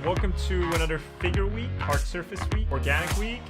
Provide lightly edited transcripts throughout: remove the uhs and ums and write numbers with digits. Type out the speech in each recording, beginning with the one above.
Welcome to another figure week, hard surface week, organic week.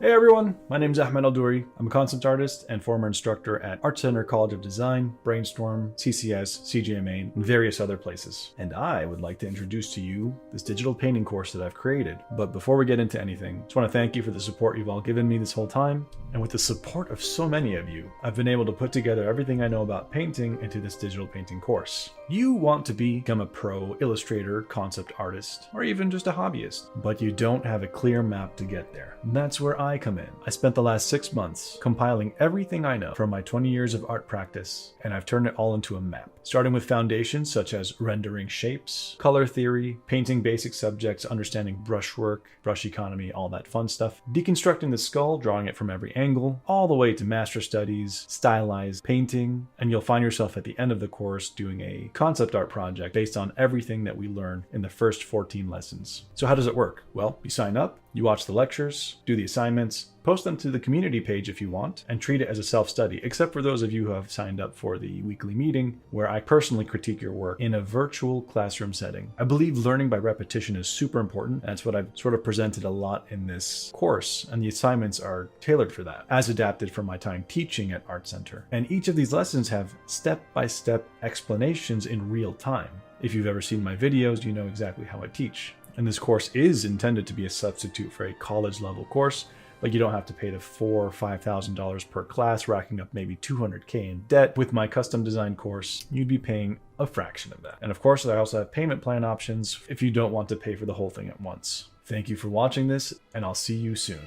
Hey everyone, my name is Ahmed Al-Douri. I'm a concept artist and former instructor at Art Center College of Design, Brainstorm, CCS, CGMA, and various other places. And I would like to introduce to you this digital painting course that I've created. But before we get into anything, I just want to thank you for the support you've all given me this whole time. And with the support of so many of you, I've been able to put together everything I know about painting into this digital painting course. You want to become a pro illustrator, concept artist, or even just a hobbyist, but you don't have a clear map to get there. And that's where I come in. I spent the last 6 months compiling everything I know from my 20 years of art practice, and I've turned it all into a map. Starting with foundations such as rendering shapes, color theory, painting basic subjects, understanding brushwork, brush economy, all that fun stuff, deconstructing the skull, drawing it from every angle, all the way to master studies, stylized painting, and you'll find yourself at the end of the course doing a concept art project based on everything that we learn in the first 14 lessons. So how does it work? Well, you sign up, you watch the lectures, do the assignments, post them to the community page if you want, and treat it as a self-study, except for those of you who have signed up for the weekly meeting, where I personally critique your work in a virtual classroom setting. I believe learning by repetition is super important. That's what I've sort of presented a lot in this course, and the assignments are tailored for that, as adapted from my time teaching at Art Center. And each of these lessons have step-by-step explanations in real time. If you've ever seen my videos, you know exactly how I teach. And this course is intended to be a substitute for a college level course, but you don't have to pay the $4,000 or $5,000 per class, racking up maybe $200K in debt. With my custom design course, you'd be paying a fraction of that. And of course, I also have payment plan options if you don't want to pay for the whole thing at once. Thank you for watching this, and I'll see you soon.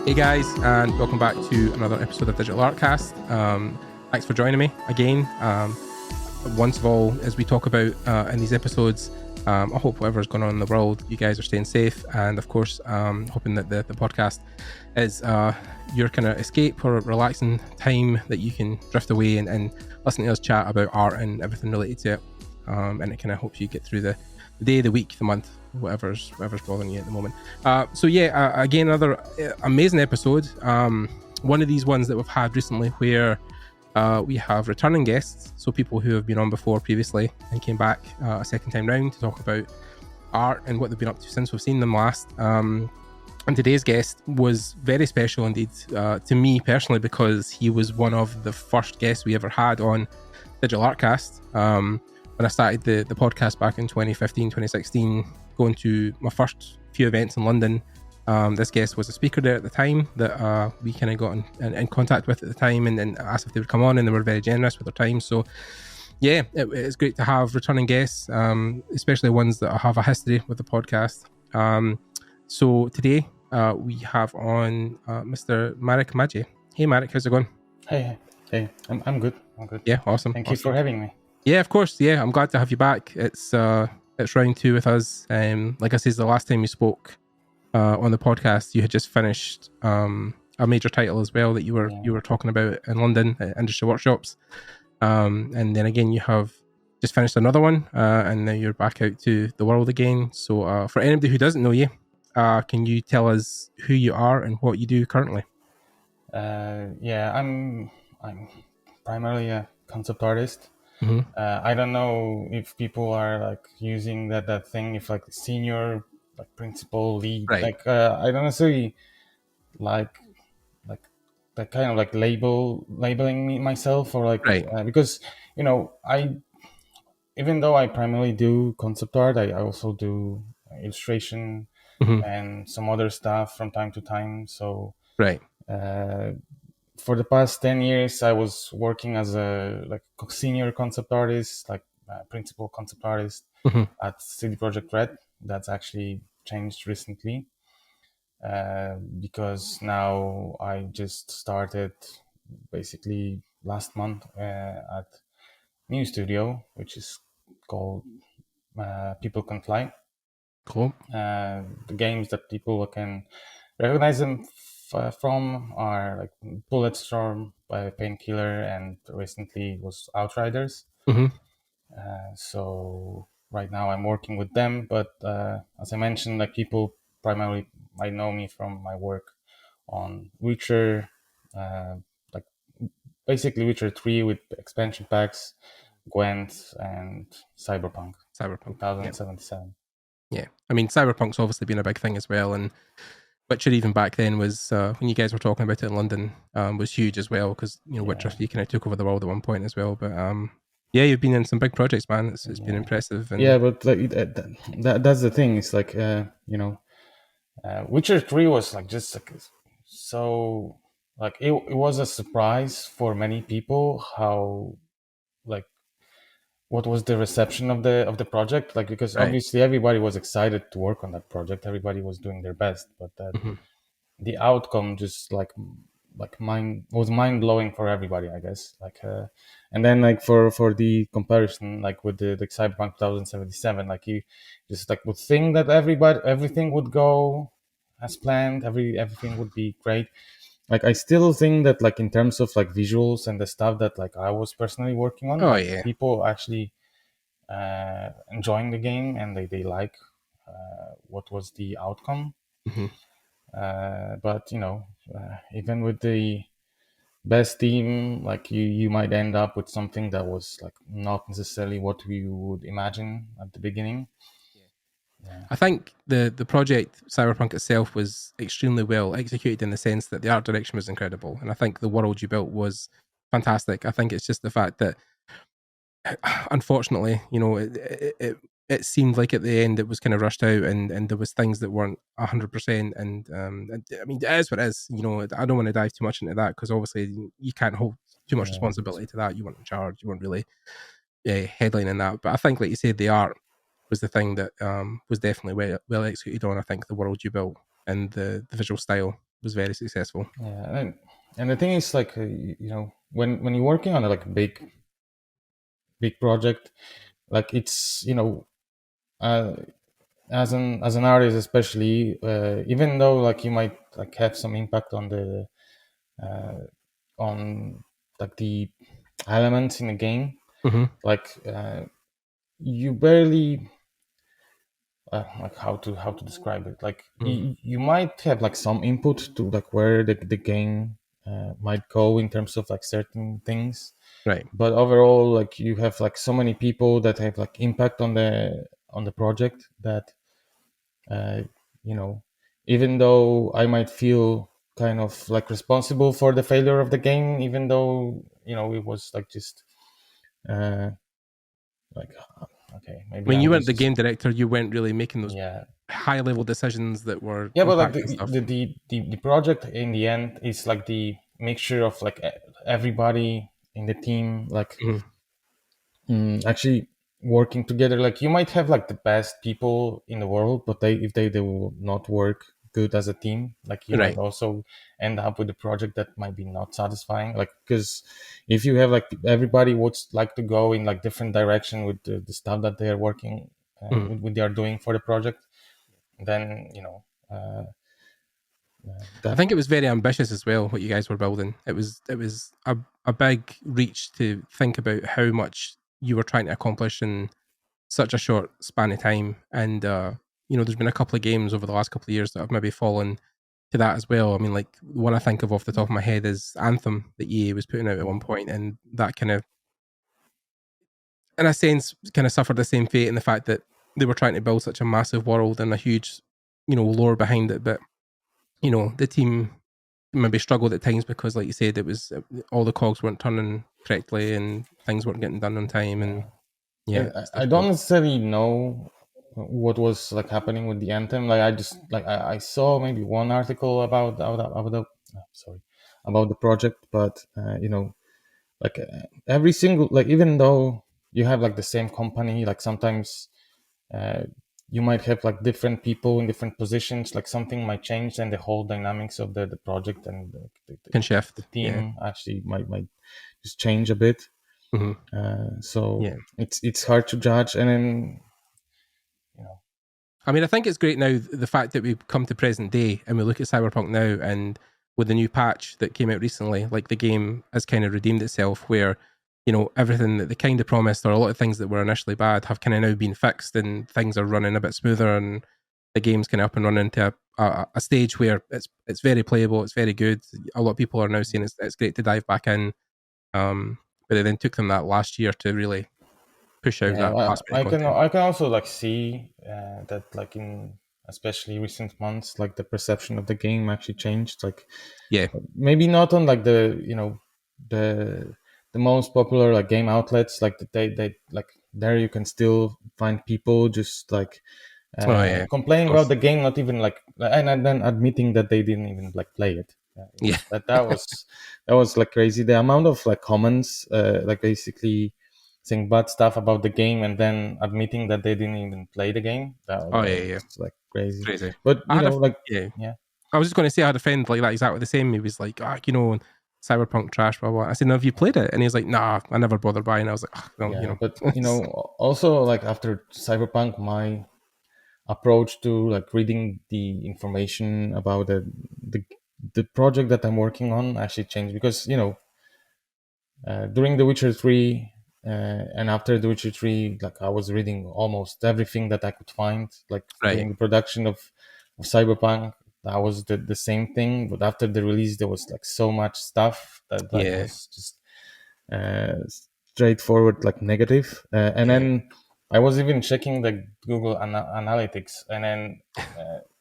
Hey guys, and welcome back to another episode of Digital Artcast. Thanks for joining me again. Once of all, as we talk about in these episodes, I hope whatever's going on in the world, you guys are staying safe, and of course, hoping that the podcast is your kind of escape or relaxing time that you can drift away and listen to us chat about art and everything related to it, and it kind of helps you get through the day, the week, the month, whatever's bothering you at the moment. Again, another amazing episode. One of these ones that we've had recently where we have returning guests, so people who have been on before previously and came back a second time round to talk about art and what they've been up to since we've seen them last. And today's guest was very special indeed to me personally, because he was one of the first guests we ever had on Digital Artcast. When I started the podcast back in 2015, 2016, going to my first few events in London, this guest was a speaker there at the time that we kind of got in contact with at the time and asked if they would come on, and they were very generous with their time. So yeah, it's great to have returning guests, especially ones that have a history with the podcast. So today we have on Mr. Marek Madej. Hey Marek, how's it going? Hey, I'm good. Yeah, awesome. Thank you for having me. Yeah, of course. Yeah, I'm glad to have you back. It's round 2 with us. Like I said, the last time you spoke on the podcast, you had just finished a major title as well that you were talking about in London at Industry Workshops. And then again, you have just finished another one, and now you're back out to the world again. So for anybody who doesn't know you, can you tell us who you are and what you do currently? I'm primarily a concept artist. Mm-hmm. I don't know if people are like using that thing, if like senior, like principal, lead, Right. like I don't necessarily like that kind of like labeling me myself, or like Right. because I, even though I primarily do concept art, I also do illustration Mm-hmm. and some other stuff from time to time. So Right. for the past 10 years, I was working as a like senior concept artist, like principal concept artist Mm-hmm. at CD Projekt Red. That's actually changed recently because now I just started basically last month at new studio, which is called People Can Fly. Cool. The games that people can recognize them from are like Bulletstorm by Painkiller, and recently was Outriders. Mm-hmm. So right now I'm working with them, but as I mentioned, like people primarily might know me from my work on Witcher, like basically Witcher 3 with expansion packs, Gwent, and Cyberpunk Cyberpunk. 2077. Yeah. I mean, Cyberpunk's obviously been a big thing as well, and Witcher even back then was when you guys were talking about it in London was huge as well, because Witcher 3 kind of took over the world at one point as well. But yeah, you've been in some big projects, man. It's been impressive. And Yeah, but like that's the thing. It's like Witcher 3 was like just like so like it was a surprise for many people how like what was the reception of the project, like because right. obviously everybody was excited to work on that project, everybody was doing their best, but Mm-hmm. the outcome just like mind blowing for everybody, I guess. Like and then like for the comparison, like with the Cyberpunk 2077, like you just like would think that everything would go as planned, everything would be great. Like I still think that like in terms of like visuals and the stuff that like I was personally working on, Oh like yeah. people actually enjoying the game, and they like what was the outcome. Mm-hmm. But even with the best team, like you might end up with something that was like not necessarily what we would imagine at the beginning. Yeah. I think the project Cyberpunk itself was extremely well executed in the sense that the art direction was incredible, and I think the world you built was fantastic. I think it's just the fact that, unfortunately, it seemed like at the end it was kind of rushed out, and there was things that weren't 100%. And I mean, it is what it is. I don't want to dive too much into that because obviously you can't hold too much responsibility to that. You weren't in charge. You weren't really headlining that. But I think, like you said, the art was the thing that was definitely well executed on. I think the world you built and the visual style was very successful. Yeah, and the thing is, like when you're working on a like big project, like it's as an artist especially, even though like you might like have some impact on the on like the elements in the game, Mm-hmm. like you barely like how to describe it, like you might have like some input to like where the game might go in terms of like certain things, Right. but overall like you have like so many people that have like impact on the project that uh, even though I might feel kind of like responsible for the failure of the game, even though it was like just like okay, maybe When I'm you weren't the just game director, you weren't really making those yeah high level decisions that were but like impacting stuff. the project in the end is like the mixture of like everybody in the team, like actually working together. Like you might have like the best people in the world, but if they will not work good as a team, like you might Right. also end up with a project that might be not satisfying, like because if you have like everybody would like to go in like different direction with the stuff that they are working with they are doing for the project, then I think it was very ambitious as well, what you guys were building. It was a big reach to think about how much you were trying to accomplish in such a short span of time. And there's been a couple of games over the last couple of years that have maybe fallen to that as well. I mean, like, the one I think of off the top of my head is Anthem, that EA was putting out at one point, and that kind of, in a sense, kind of suffered the same fate in the fact that they were trying to build such a massive world and a huge, lore behind it. But, the team maybe struggled at times because, like you said, it was all the cogs weren't turning correctly and things weren't getting done on time. And I don't necessarily know what was like happening with the Anthem. Like, I just like I saw maybe one article about the project, but every single, like, even though you have like the same company, like sometimes you might have like different people in different positions, like something might change and the whole dynamics of the project and can shift. The team actually might just change a bit. It's hard to judge. And then I mean, I think it's great now, the fact that we've come to present day and we look at Cyberpunk now, and with the new patch that came out recently, like, the game has kind of redeemed itself, where, everything that they kind of promised, or a lot of things that were initially bad, have kind of now been fixed, and things are running a bit smoother, and the game's kind of up and running to a stage where it's very playable, it's very good. A lot of people are now saying it's great to dive back in, but it then took them that last year to really push out that aspect. I can also like see that, like, in especially recent months, like the perception of the game actually changed. Like, maybe not on like the the most popular like game outlets, like they like there you can still find people just like complaining about the game, not even like, and then admitting that they didn't even like play it. That was like crazy. The amount of like comments, like basically saying bad stuff about the game and then admitting that they didn't even play the game. That was like crazy. But I was just going to say, I had a friend like that, exactly the same. He was like, Cyberpunk trash, blah blah. I said, no, have you played it? And he's like, nah, I never bothered buying. I was like, But also like after Cyberpunk, my approach to like reading the information about the project that I'm working on actually changed, because during The Witcher 3 and after The Witcher 3, like, I was reading almost everything that I could find, like during the production of Cyberpunk. That was the same thing, but after the release there was like so much stuff that was just straightforward like negative, and then I was even checking the Google Analytics, and then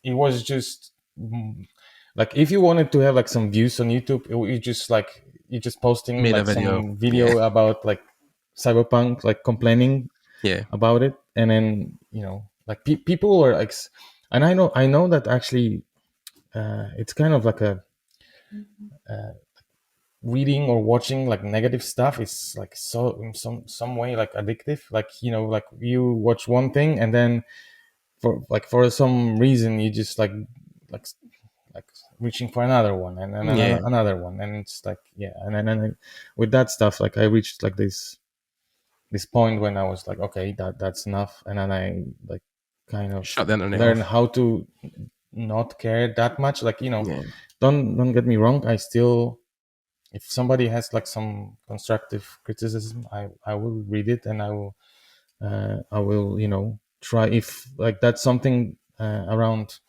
it was just like, if you wanted to have like some views on YouTube, you just posting like some video about like Cyberpunk, like complaining about it, and then like people were like, and I know that actually it's kind of like a reading or watching like negative stuff is like so in some way like addictive. Like, like you watch one thing and then for some reason you just like reaching for another one and then another one, and it's like and then with that stuff, like, I reached like this point when I was like, okay, that's enough, and then I like kind of shut the internet learn off. how to not care that much. Like, don't get me wrong, I still, if somebody has like some constructive criticism, I will read it, and I will try, if like that's something around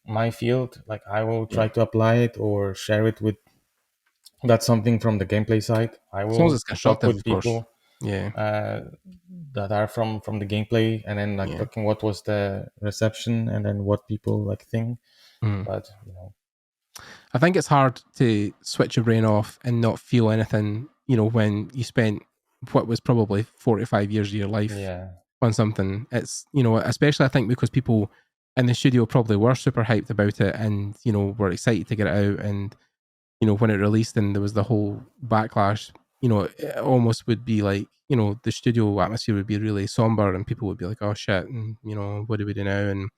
my field, like I will try to apply it or share it with, that's something from the gameplay side. I will talk with people that are from the gameplay, and then like talking what was the reception and then what people like think. But I think it's hard to switch your brain off and not feel anything, when you spent what was probably 45 years of your life on something. It's, especially I think because people in the studio probably were super hyped about it and, were excited to get it out. And, when it released and there was the whole backlash, it almost would be like, the studio atmosphere would be really somber and people would be like, oh shit, and, what do we do now? And,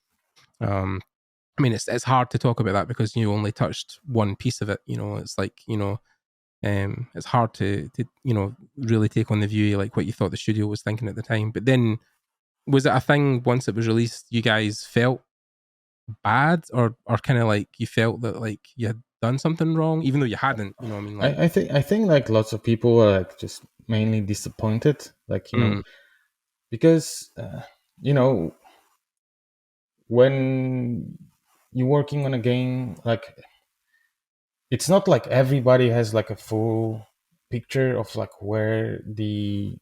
I mean, it's hard to talk about that because you only touched one piece of it. It's like, it's hard to really take on the view like what you thought the studio was thinking at the time. But then, was it a thing once it was released? You guys felt bad, or kind of like you felt that like you had done something wrong, even though you hadn't? You know what I mean? Like, I think like lots of people were like just mainly disappointed, like because when you're working on a game, like it's not like everybody has like a full picture of like where the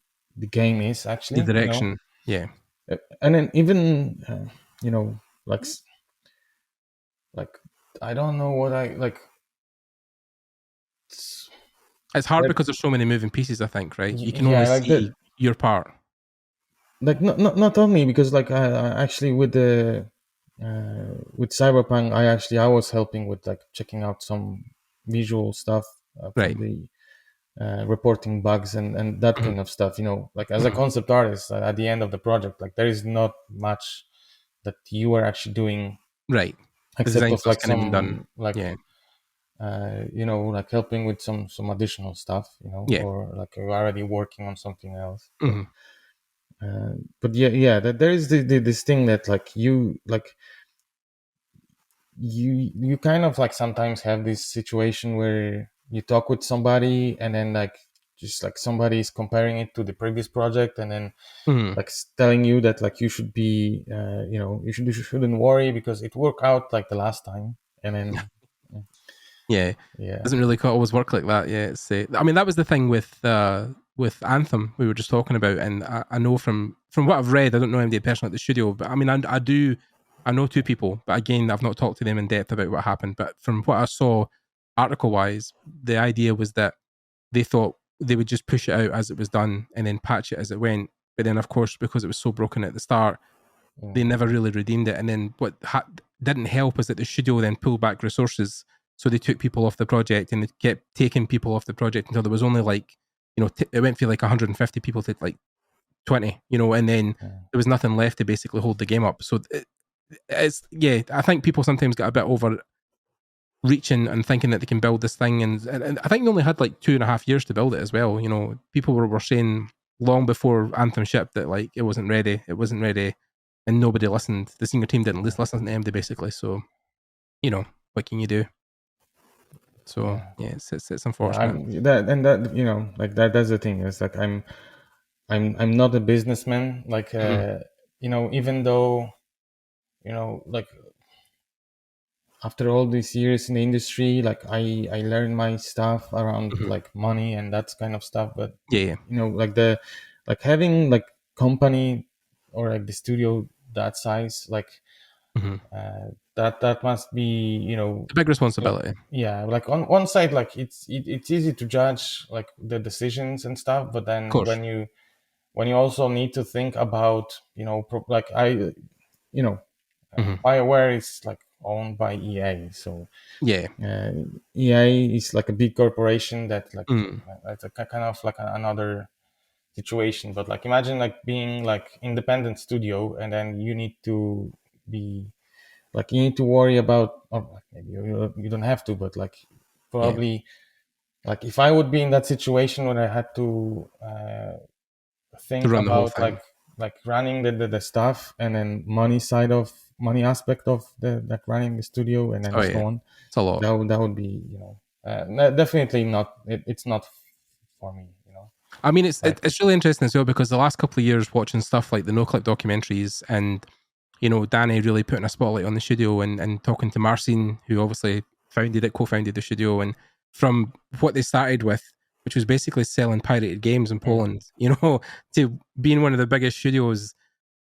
game is actually, the direction. Yeah. And then even like like I don't know what I like. It's hard Like, because there's so many moving pieces, I think, right? You can only yeah, like see your part. like not only because like I actually with Cyberpunk, I was helping with like checking out some visual stuff from Right. the reporting bugs and that kind of stuff. Like as a concept artist, at the end of the project, like there is not much that you are actually doing, Right. The except design of stuff's like kind of been done. some like Yeah. like helping with some additional stuff, Yeah. or like you're already working on something else. Mm-hmm. But yeah, that there is this thing that like you kind of like sometimes have this situation where you talk with somebody and then like just like somebody is comparing it to the previous project and then like telling you that like you should be you shouldn't worry because it worked out like the last time, and then Yeah. Doesn't really always work like that. Yeah, it's. I mean, that was the thing with Anthem we were just talking about, and I know from what I've read, I don't know anybody personally at the studio, but I mean, I know two people, but again, I've not talked to them in depth about what happened. But from what I saw, article wise, the idea was that they thought they would just push it out as it was done and then patch it as it went. But then, of course, because it was so broken at the start, they never really redeemed it. And then what didn't help was that the studio then pulled back resources. So they took people off the project and they kept taking people off the project until there was only like, it went from like 150 people to like 20, and then there was nothing left to basically hold the game up. So I think people sometimes get a bit over reaching and thinking that they can build this thing. And I think they only had like 2.5 years to build it as well. People were saying long before Anthem shipped that like it wasn't ready. And nobody listened. The senior team didn't listen to anybody basically. So, what can you do? So yeah, it's unfortunate. That's the thing. It's like I'm not a businessman. Like even though like after all these years in the industry, like I learned my stuff around like money and that kind of stuff. But yeah. like having like company or like the studio that size, like that must be a big responsibility. Like on one side, like it's easy to judge like the decisions and stuff, but then when you also need to think about like BioWare is like owned by EA, so EA is like a big corporation that like it's a kind of like another situation. But like imagine like being like independent studio and then you need to be like you need to worry about, or like maybe you don't have to, but like probably like if I would be in that situation where I had to think about like running the stuff and then money aspect of the running the studio and then so on, it's a lot. That would be definitely not it's not for me. I mean, it's really interesting as well because the last couple of years watching stuff like the No Clip documentaries and Danny really putting a spotlight on the studio and talking to Marcin, who obviously co-founded the studio, and from what they started with, which was basically selling pirated games in Poland, to being one of the biggest studios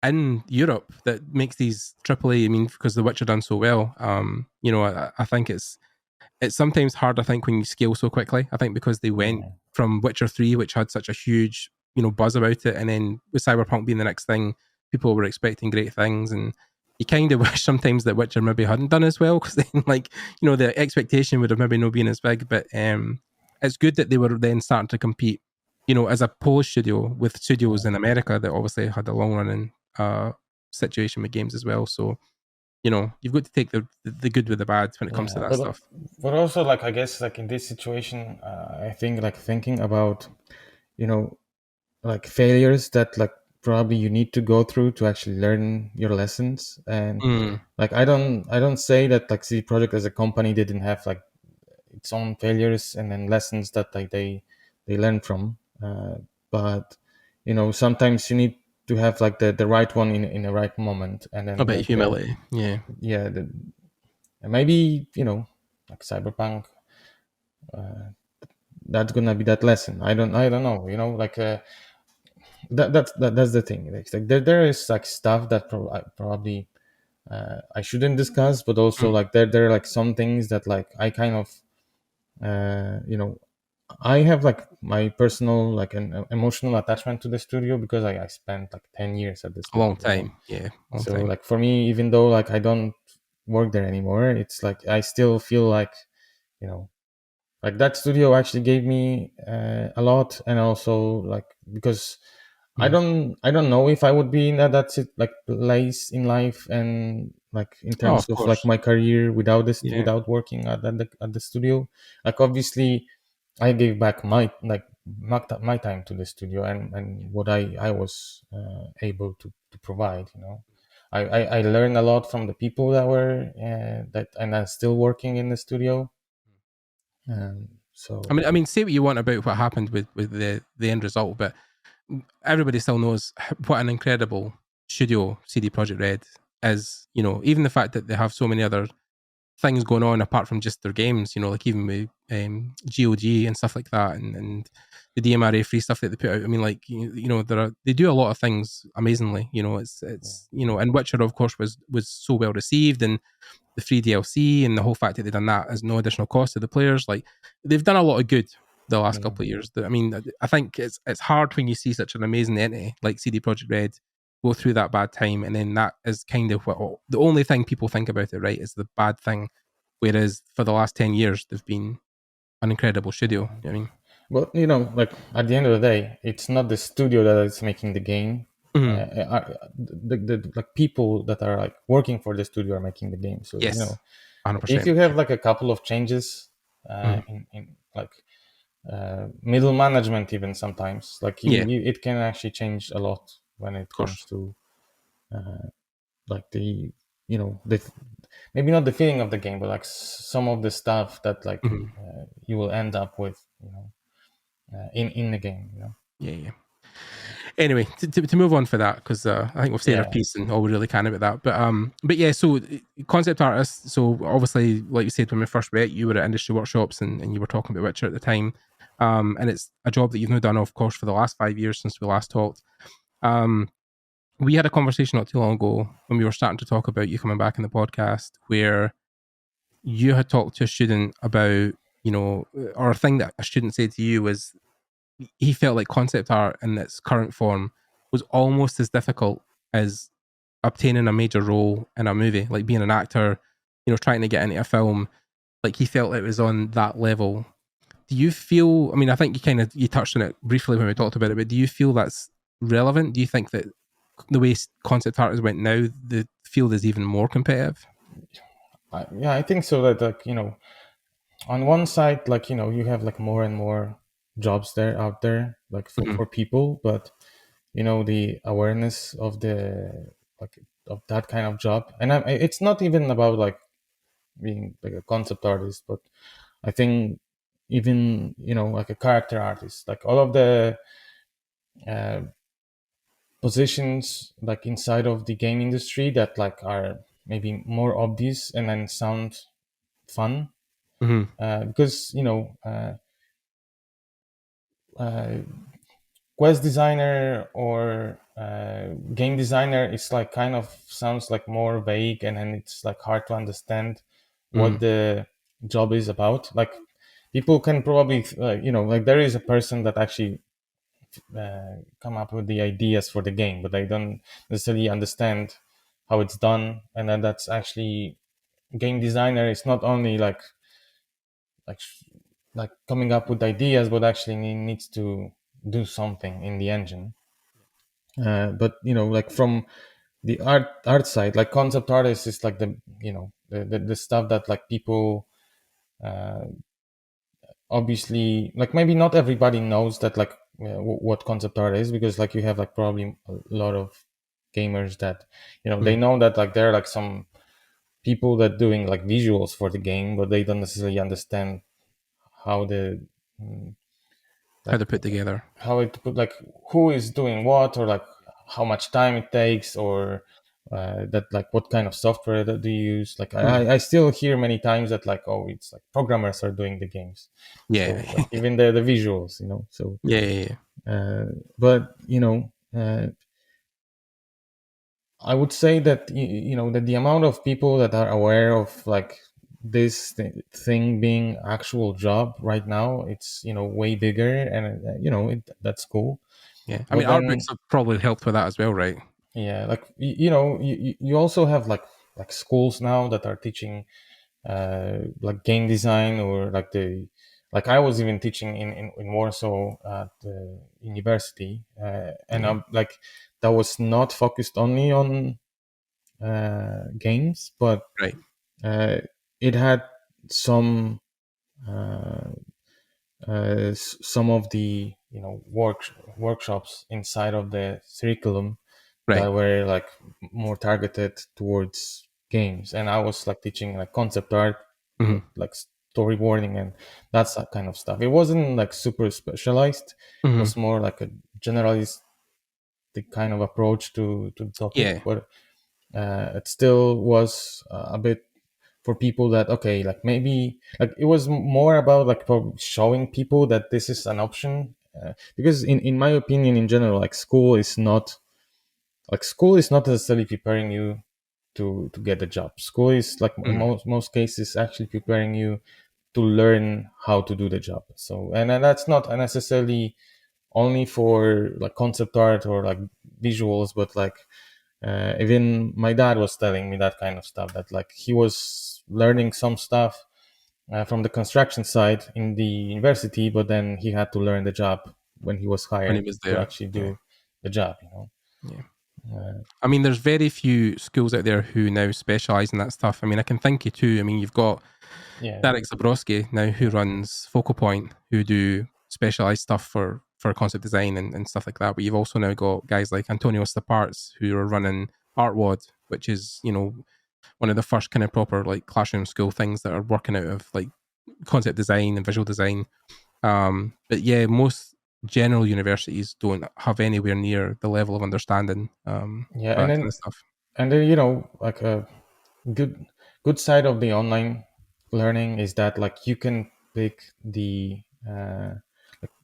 in Europe that makes these AAA. I mean, because The Witcher done so well, I think it's sometimes hard, I think, when you scale so quickly. I think because they went from Witcher 3, which had such a huge, buzz about it, and then with Cyberpunk being the next thing, people were expecting great things, and you kind of wish sometimes that Witcher maybe hadn't done as well, because then, like, the expectation would have maybe not been as big, but it's good that they were then starting to compete, as a Polish studio with studios in America that obviously had a long-running situation with games as well, so you've got to take the good with the bad when it comes to that stuff. But also, like, I guess, like in this situation, I think like thinking about, like failures that like probably you need to go through to actually learn your lessons. And Mm. like I don't say that like CD Projekt as a company didn't have like its own failures and then lessons that like they learn from, but sometimes you need to have like the right one in the right moment, and A then bit of like humility. Yeah. yeah, and maybe like Cyberpunk, that's gonna be that lesson. I don't know, like that's the thing. Like there is like stuff that probably I shouldn't discuss, but also Mm. like there are like some things that like I kind of I have like my personal like an emotional attachment to the studio, because I spent like 10 years at the A long studio. time. Yeah. Long So time. like for me, even though like I don't work there anymore, it's like I still feel like you know like that studio actually gave me a lot. And also like because Mm. I don't know if I would be in like place in life, and like in Oh, terms of of like course. my career Yeah. without working at the studio. Like obviously I gave back my time to the studio, and what I was able to provide. I learned a lot from the people that were that and are still working in the studio. I So mean, say what you want about what happened with the end result, but everybody still knows what an incredible studio CD Projekt Red is. Even the fact that they have so many other things going on apart from just their games. Like even with GOG and stuff like that, and the DMRA free stuff that they put out. I mean, like they do a lot of things amazingly. It's and Witcher, of course, was so well received, and the free DLC and the whole fact that they've done that as no additional cost to the players. Like they've done a lot of good the last yeah. couple of years. I mean, I think it's hard when you see such an amazing entity like CD Projekt Red go through that bad time, and then that is kind of what the only thing people think about it, right? Is the bad thing, whereas for the last 10 years they've been an incredible studio. I mean, But like at the end of the day, it's not the studio that is making the game. mhm. The like people that are like working for the studio are making the game. So Yes, if 100%. you have like a couple of changes Mhm. in like middle management, even sometimes like Yeah, of it can actually change a lot when it comes course. to like the maybe not the feeling of the game, but like some of the stuff that like Mhm. you will end up with in the game. Yeah, yeah. Anyway, to move on for that, because I think we've said our Yeah. piece and all we really can about that. But yeah, so concept artists. So obviously, like you said, when we first met, you were at industry workshops and you were talking about Witcher at the time. And it's a job that you've now done, of course, for the last 5 years since we last talked. We had a conversation not too long ago when we were starting to talk about you coming back in the podcast, where you had talked to a student about, or a thing that a student said to you was he felt like concept art in its current form was almost as difficult as obtaining a major role in a movie, like being an actor, trying to get into a film. Like he felt it was on that level. Do you feel, I mean, I think you touched on it briefly when we talked about it, but do you feel that's relevant? Do you think that the way concept art is went now, the field is even more competitive? I think so. That like on one side, like you have like more and more jobs out there, like Mhm. for people, but the awareness of the like of that kind of job, and it's not even about like being like a concept artist, but I think even like a character artist, like all of the uh, positions like inside of the game industry that like are maybe more obvious and then sound fun, Mhm. because uh, quest designer or game designer is like kind of sounds like more vague, and then it's like hard to understand what Mhm. the job is about. Like people can probably like there is a person that actually come up with the ideas for the game, but they don't necessarily understand how it's done. And then that's actually game designer is not only like like coming up with ideas, but actually needs to do something in the engine. But like from the art side, like concept artist is like the stuff that like people uh, obviously like maybe not everybody knows that like what concept art is, because like you have like probably a lot of gamers that they know that like there are like some people that doing like visuals for the game, but they don't necessarily understand how the How to put together. how it put like who is doing what, or like how much time it takes, or that like what kind of software that they use. Like I still hear many times that like, oh, it's like programmers are doing the games. Yeah. So like even the visuals, so Yeah. but I would say that that the amount of people that are aware of like this thing being actual job right now, it's way bigger, and that's cool. Yeah. I But mean, art then books have probably helped with that as well, right? yeah, like you also have like schools now that are teaching like game design, or like I was even teaching in Warsaw at the university, and I'm like that was not focused only on games, but Right. it had some uh, some of the workshops inside of the curriculum Right. that were like more targeted towards games, and I was like teaching like concept art, like storyboarding, and that's that kind of stuff. It wasn't like super specialized. It was more like a generalist kind of approach to the topic, Yeah. but it still was a bit for people that okay, like maybe like it was more about like showing people that this is an option, because in my opinion, in general, like school is not necessarily preparing you to get a job. School is like in most cases actually preparing you to learn how to do the job. So and that's not necessarily only for like concept art or like visuals, but like even my dad was telling me that kind of stuff, that like he was learning some stuff from the construction side in the university, but then he had to learn the job when he was When he hired was to there. actually Yeah. do the job, Yeah. I mean, there's very few schools out there who now specialise in that stuff. I mean, I can think of two. I mean, you've got yeah Derek Zabrowski now, who runs Focal Point, who do specialised stuff for concept design and stuff like that. But you've also now got guys like Antonio Staparts, who are running ArtWad, which is, one of the first kind of proper like classroom school things that are working out of like concept design and visual design. But yeah, most general universities don't have anywhere near the level of understanding yeah for and that kind then of stuff. like a good side of the online learning is that like you can pick the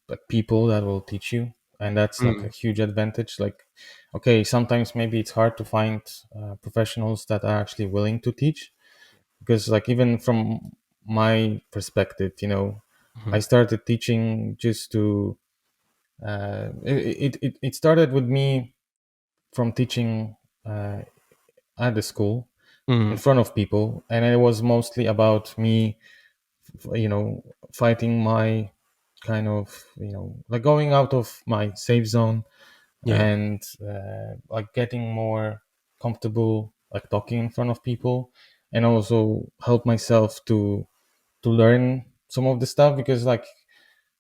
like people that will teach you, and that's like a huge advantage. Like okay, sometimes maybe it's hard to find professionals that are actually willing to teach, because like even from my perspective, I started teaching just to it started with me from teaching at the school in Mm. front of people, and it was mostly about me fighting my kind of like going out of my safe zone, Yeah. and like getting more comfortable like talking in front of people, and also help myself to learn some of the stuff, because like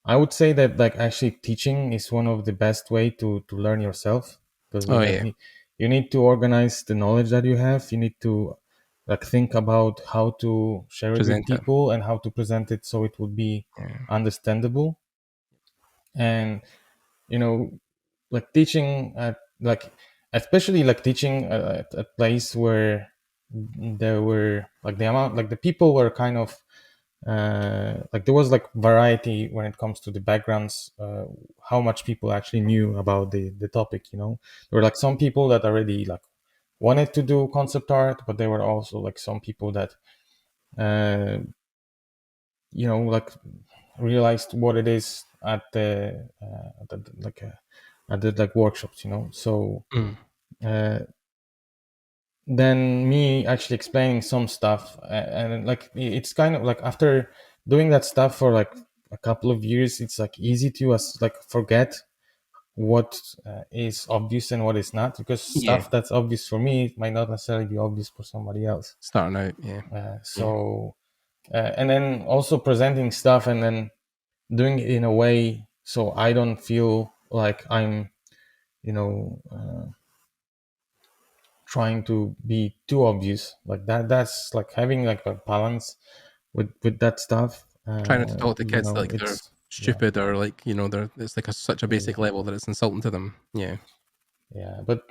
I would say that like actually teaching is one of the best way to learn yourself, because Oh like yeah. you need to organize the knowledge that you have. You need to like think about how to share it with Present it. people and how to present it so it would be Yeah. understandable. And like teaching at like especially like teaching at a place where there were like the amount like the people were kind of like there was like variety when it comes to the backgrounds, how much people actually knew about the topic. There were like some people that already like wanted to do concept art, but there were also like some people that uh like realized what it is at the like workshops. So Mm. uh then me actually explaining some stuff, and like it's kind of like after doing that stuff for like a couple of years, it's like easy to like forget what is obvious and what is not, because Yeah. stuff that's obvious for me might not necessarily be obvious for somebody else. Starting out. Yeah. Yeah. So and then also presenting stuff and then doing it in a way so I don't feel like I'm, trying to be too obvious like that. That's like having like a balance with that stuff. Trying not to talk to kids like they're It's stupid or like, it's like such a basic level that it's insulting to them. Yeah. but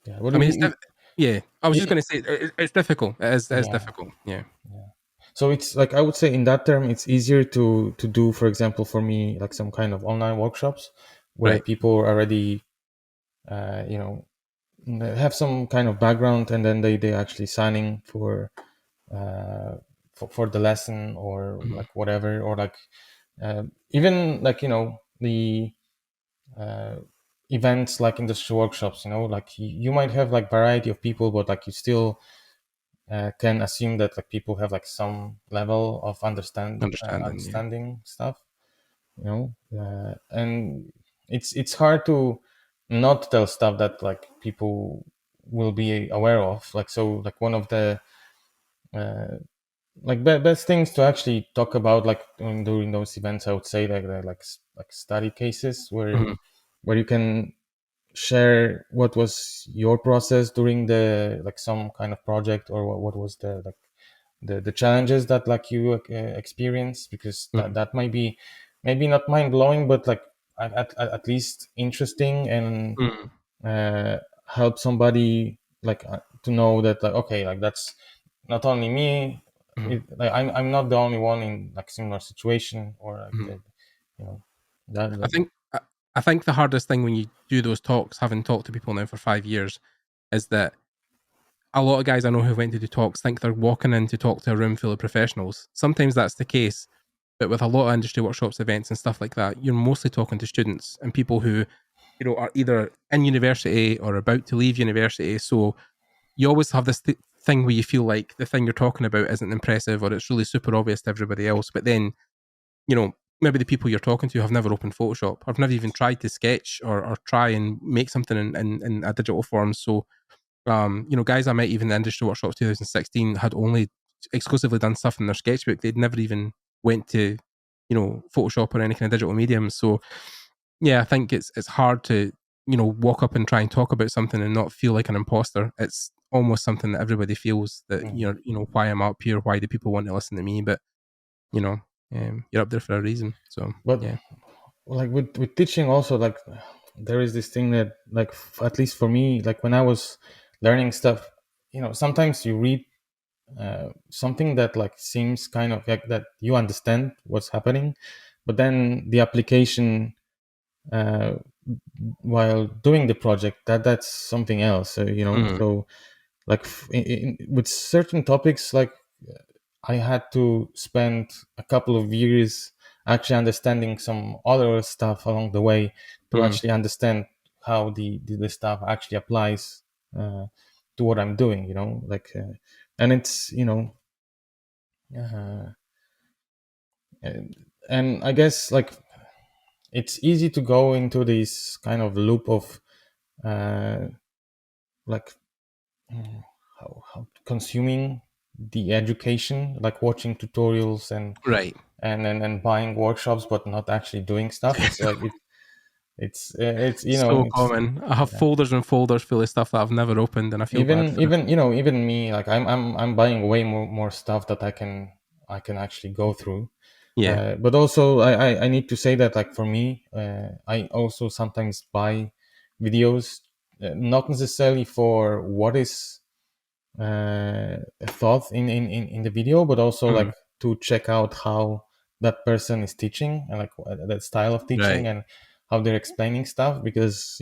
I mean, I was just it, going to say it's difficult. It is difficult. Yeah. so it's like, I would say in that term, it's easier to do, for example, for me, like some kind of online workshops where Right. people already have some kind of background, and then they actually signing uh, for the lesson, or Mhm. like whatever, or like even like the events like industry workshops, like you might have like variety of people, but like you still can assume that like people have like some level of Understanding. Yeah. understanding stuff, and it's hard to not tell stuff that like people will be aware of. Like, so like one of the uh, like best things to actually talk about, like during those events, I would say like like study cases Mhm. where you can share what was your process during the like some kind of project, or what was the like the challenges that like you experience, because Mhm. that might be maybe not mind blowing, but like at least interesting, and Mhm. uh, help somebody like to know that like, okay, like that's not only me. Mhm. Like I'm not the only one in like similar situation, or like Mhm. you know that, I that think I think the hardest thing when you do those talks, having talked to people now for 5 years, is that a lot of guys I know who went to do talks think they're walking in to talk to a room full of professionals. Sometimes that's the case, but with a lot of industry workshops, events, and stuff like that, you're mostly talking to students and people who, are either in university or about to leave university. So you always have this thing where you feel like the thing you're talking about isn't impressive, or it's really super obvious to everybody else. But then, maybe the people you're talking to have never opened Photoshop, or have never even tried to sketch or try and make something in a digital form. So guys I met even in the industry workshops 2016 had only exclusively done stuff in their sketchbook. They'd never even went to, Photoshop or any kind of digital medium. So yeah, I think it's hard to, walk up and try and talk about something and not feel like an imposter. It's almost something that everybody feels that, why I'm up here, why do people want to listen to me? But, you know, you're up there for a reason. So but yeah. like with teaching also, like there is this thing that like at least for me, like when I was learning stuff, sometimes you read something that like seems kind of like that you understand what's happening, but then the application uh, while doing the project, that's something else. Mhm. So like with certain topics, like I had to spend a couple of years actually understanding some other stuff along the way to Mhm. actually understand how the stuff actually applies to what I'm doing. Like and it's uh, and I guess like it's easy to go into this kind of loop of uh, like how consuming the education, like watching tutorials Right. and buying workshops, but not actually doing stuff. It's like it's So it's common. I have folders and folders full of stuff that I've never opened, and I feel bad for it. even me, like I'm buying way more stuff that I can actually go through. Yeah. But also I need to say that like for me, I also sometimes buy videos, not necessarily for what is thought in the video, but also Mhm. like to check out how that person is teaching, and like that style of teaching, Right. and how they're explaining stuff, because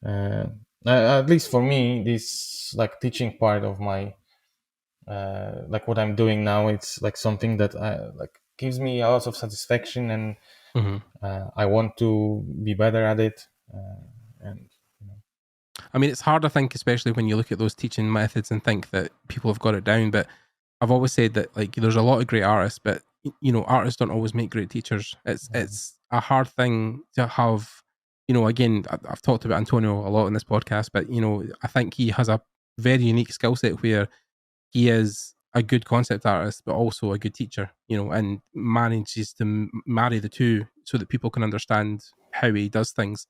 uh, at least for me, this like teaching part of my like what I'm doing now, it's like something that like gives me a lot of satisfaction, and Mhm. I want to be better at it, and I mean, it's hard, I think, especially when you look at those teaching methods and think that people have got it down. But I've always said that, like, there's a lot of great artists, but artists don't always make great teachers. It's a hard thing to have. Again, I've talked about Antonio a lot in this podcast, but I think he has a very unique skill set where he is a good concept artist, but also a good teacher, and manages to marry the two so that people can understand how he does things.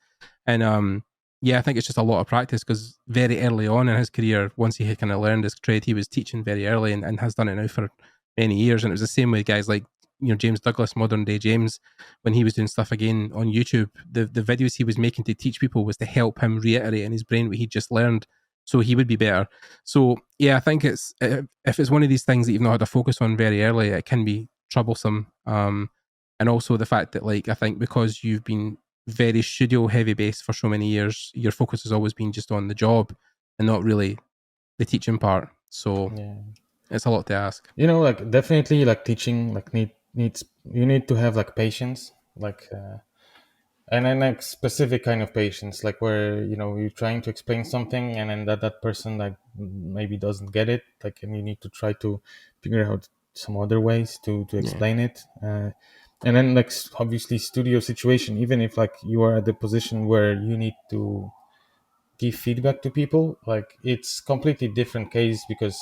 And I think it's just a lot of practice, because very early on in his career, once he had kind of learned his trade, he was teaching very early and has done it now for many years. And it was the same with guys like, James Douglas, modern day James, when he was doing stuff again on YouTube, the videos he was making to teach people was to help him reiterate in his brain what he just learned, so he would be better. So I think if it's one of these things that you've not had to focus on very early, it can be troublesome. And also the fact that, like, I think because you've been very studio heavy based for so many years, your focus has always been just on the job and not really the teaching part. So it's a lot to ask. Like definitely, like teaching, like needs you need to have like patience, like and then like specific kind of patience, like where you're trying to explain something and then that person like maybe doesn't get it, like, and you need to try to figure out some other ways to explain it. And then like obviously studio situation, even if like you are at the position where you need to give feedback to people, like it's completely different case, because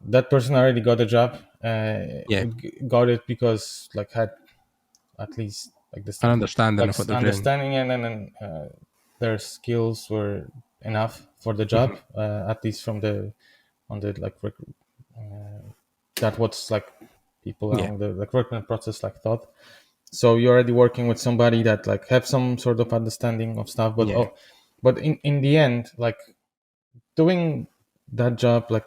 that person already got a job, got it because like had at least like this An understanding like of what they're understanding, and then their skills were enough for the job, at least from the on the like that what's like people along the recruitment process like thought. So you're already working with somebody that like have some sort of understanding of stuff, but but in the end, like doing that job, like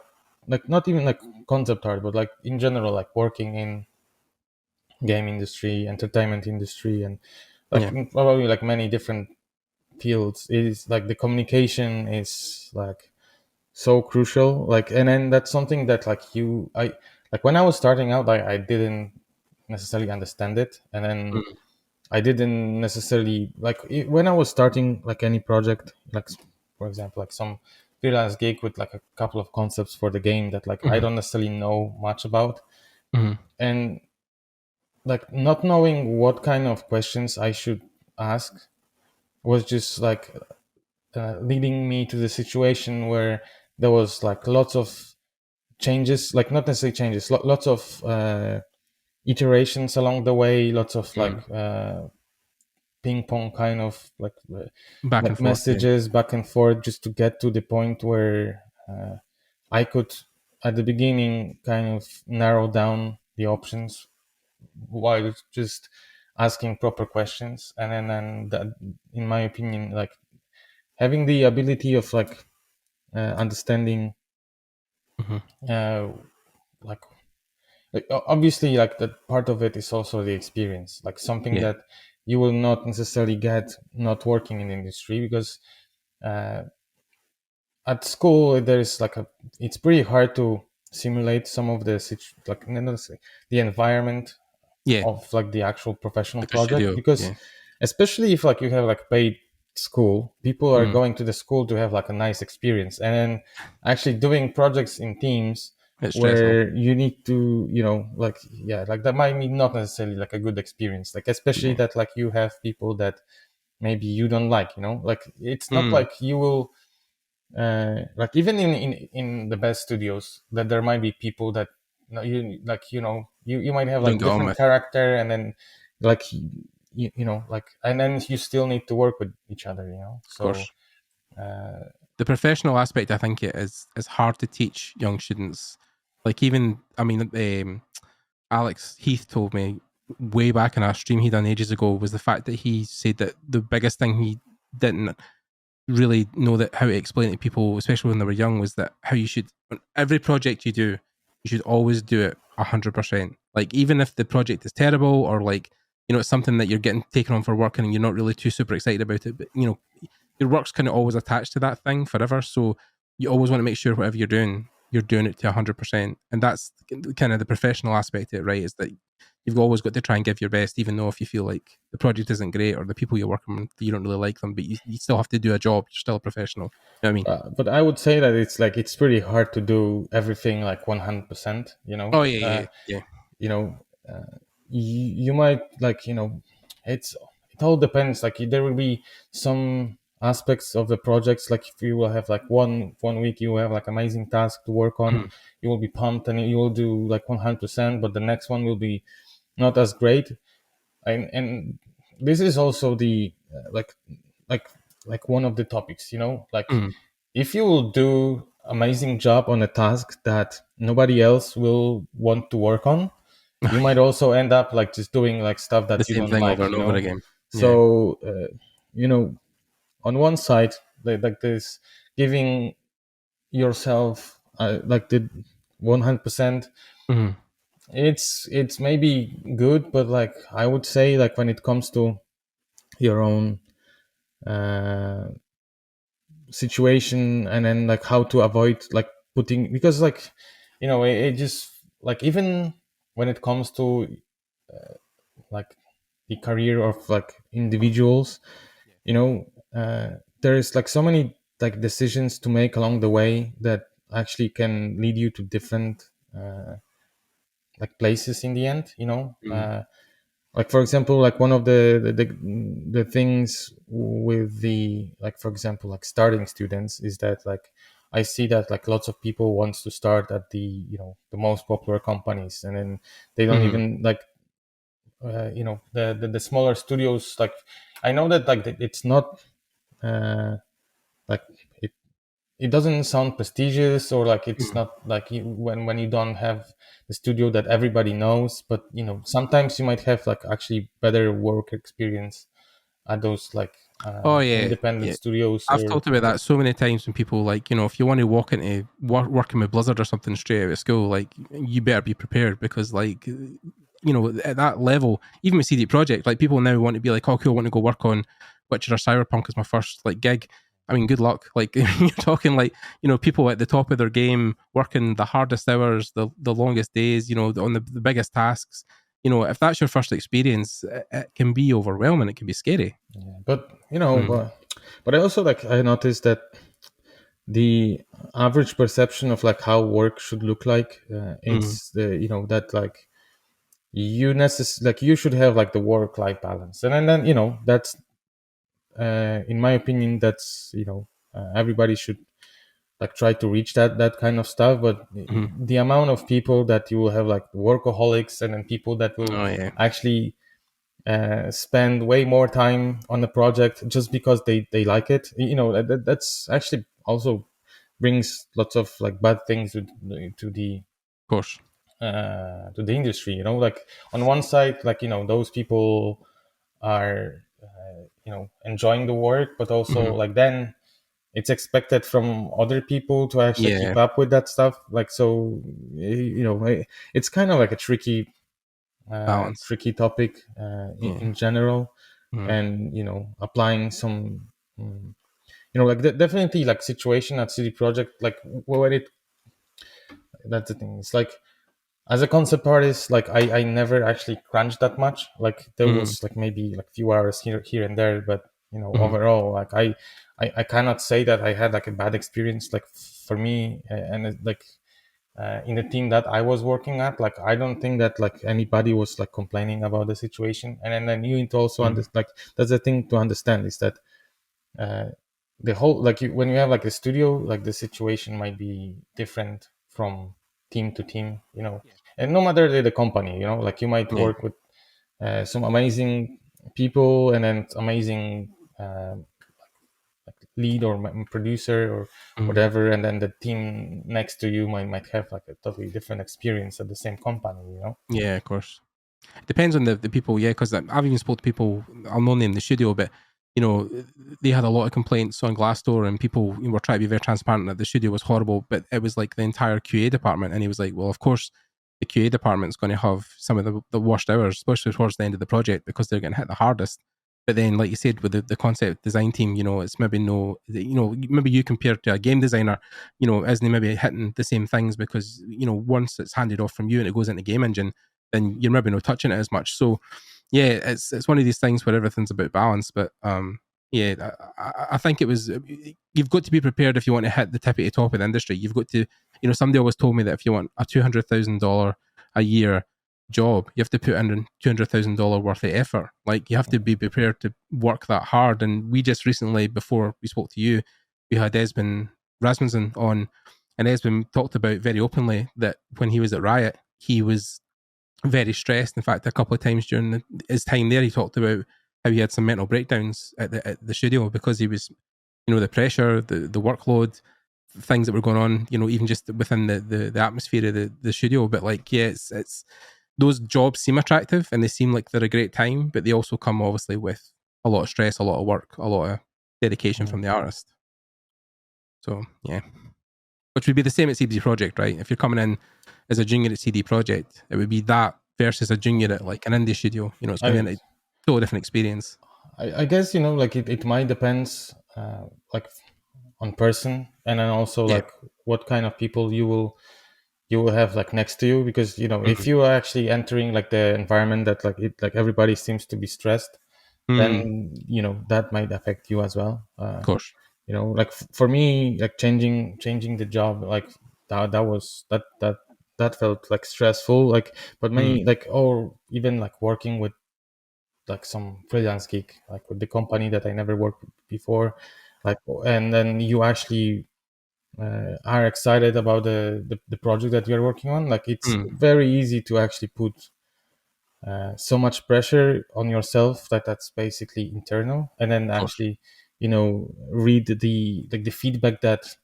not even like concept art, but like in general, like working in game industry, entertainment industry, and like probably like many different fields, is like the communication is like so crucial. Like, and then that's something that like I like when I was starting out, I didn't necessarily understand it, and then I didn't necessarily like when I was starting like any project, like for example like some freelance gig with like a couple of concepts for the game that like I don't necessarily know much about, and like not knowing what kind of questions I should ask was just like leading me to the situation where there was like lots of changes, like not necessarily changes, lots of iterations along the way, lots of like ping pong kind of like back and forth, messages back and forth, just to get to the point where I could at the beginning kind of narrow down the options while just asking proper questions. And then that, in my opinion, like having the ability of like understanding like obviously like that part of it is also the experience, like something that you will not necessarily get not working in the industry, because at school there's like it's pretty hard to simulate some of the like the environment of like the actual professional project studio, because especially if like you have like paid school, people are going to the school to have like a nice experience, and then actually doing projects in teams where you need to like like that might be not necessarily like a good experience, like especially that like you have people that maybe you don't like, like it's not like you will like even in the best studios that there might be people that you like you might have like different character, and then like like, and then you still need to work with each other, so the professional aspect, I think it is hard to teach young students. Like even, I mean, Alex Heath told me way back in our stream he done ages ago, was the fact that he said that the biggest thing he didn't really know that how to explain it to people, especially when they were young, was that how you should, on every project you do, you should always do it 100%. Like even if the project is terrible, or like, it's something that you're getting taken on for work and you're not really too super excited about it, but your work's kind of always attached to that thing forever. So you always want to make sure whatever you're doing it to 100%. And that's kind of the professional aspect of it, right? Is that you've always got to try and give your best, even though if you feel like the project isn't great or the people you're working with, you don't really like them, but you still have to do a job. You're still a professional. You know what I mean? But I would say that it's pretty hard to do everything like 100%, Oh yeah. You might like, it all depends. Like there will be some aspects of the projects. Like if you will have like one week, you will have like amazing task to work on, you will be pumped and you will do like 100%, but the next one will be not as great. And this is also the like one of the topics, like if you will do amazing job on a task that nobody else will want to work on, you might also end up like just doing like stuff that The you same don't thing like, over and over again. So on one side, like this, giving yourself like the 100%, it's maybe good, but like I would say, like when it comes to your own situation, and then like how to avoid like putting, because like it just like, even when it comes to like the career of like individuals, there is like so many like decisions to make along the way that actually can lead you to different like places in the end, like for example, like one of the things with the, like for example, like starting students, is that like I see that like lots of people wants to start at the the most popular companies, and then they don't even like the smaller studios. Like I know that like it's not like it doesn't sound prestigious, or like it's not like when you don't have the studio that everybody knows, but sometimes you might have like actually better work experience at those like Oh yeah, independent yeah. studios. I've Or talked about that so many times when people like, if you want to walk into working with Blizzard or something straight out of school, like you better be prepared, because like, at that level, even with CD Projekt, like people now want to be like, oh cool, I want to go work on Witcher or Cyberpunk as my first like gig. I mean, good luck. Like you're talking like, people at the top of their game, working the hardest hours, the longest days, on the biggest tasks. If that's your first experience, it can be overwhelming. It can be scary. yeah, but but I also like, I noticed that the average perception of like how work should look like, it's the that like you should have like the work life balance, and then that's in my opinion, that's everybody should like try to reach that kind of stuff. But the amount of people that you will have like workaholics, and then people that will Oh yeah. actually spend way more time on the project just because they like it, that's actually also brings lots of like bad things to the Of course. to the industry. Like on one side, like those people are enjoying the work, but also like then it's expected from other people to actually Yeah. keep up with that stuff. Like, so it's kind of like a tricky Balance. topic in general. Mhm. And applying some like definitely like situation at CD Projekt, like when it that's the thing. It's like, as a concept artist, like I never actually crunched that much. Like there was like maybe like few hours here and there, but overall, like I cannot say that I had like a bad experience. Like for me, like in the team that I was working at, like I don't think that like anybody was like complaining about the situation. And then you need to also understand, like that's the thing to understand, is that the whole, like when you have like a studio, like the situation might be different from team to team, and no matter the company, like you might Yeah. work with some amazing people, and then amazing like lead or producer or whatever, and then the team next to you might have like a totally different experience at the same company. Yeah, of course. Depends on the people, yeah, because I've even spoke to people, I'll not name the studio, but they had a lot of complaints on Glassdoor, and people were trying to be very transparent that the studio was horrible, but it was like the entire QA department. And he was like, well, of course the QA department's going to have some of the worst hours, especially towards the end of the project, because they're getting hit the hardest. But then, like you said, with the concept design team, it's maybe maybe you compared to a game designer, isn't maybe hitting the same things, because once it's handed off from you and it goes into game engine, then you're maybe not touching it as much. So yeah, it's one of these things where everything's about balance. But yeah, I think it was, you've got to be prepared if you want to hit the tippity top of the industry. You've got to, somebody always told me that if you want a $200,000 a year job, you have to put in $200,000 worth of effort. Like, you have to be prepared to work that hard. And we just recently, before we spoke to you, we had Esben Rasmussen on, and Esben talked about very openly that when he was at Riot, he was very stressed. In fact, a couple of times during his time there, he talked about how he had some mental breakdowns at the studio because he was, the pressure, the workload, things that were going on, even just within the atmosphere of the studio. But like, yeah, it's those jobs seem attractive and they seem like they're a great time, but they also come obviously with a lot of stress, a lot of work, a lot of dedication from the artist. So yeah, which would be the same at CD Projekt, right? If you're coming in as a junior at CD Projekt, it would be that versus a junior at like an indie studio. It's going to be a totally different experience. I guess, like it might depends like on person, and then also like what kind of people you will have like next to you, because if you are actually entering like the environment that like everybody seems to be stressed, then that might affect you as well. Of course. Like for me, like changing the job, like that felt like stressful, like, but many like, or even like working with like some freelance gig, like with the company that I never worked with before, like, and then you actually are excited about the project that you're working on. Like it's very easy to actually put so much pressure on yourself that's basically internal, and then actually read the feedback that,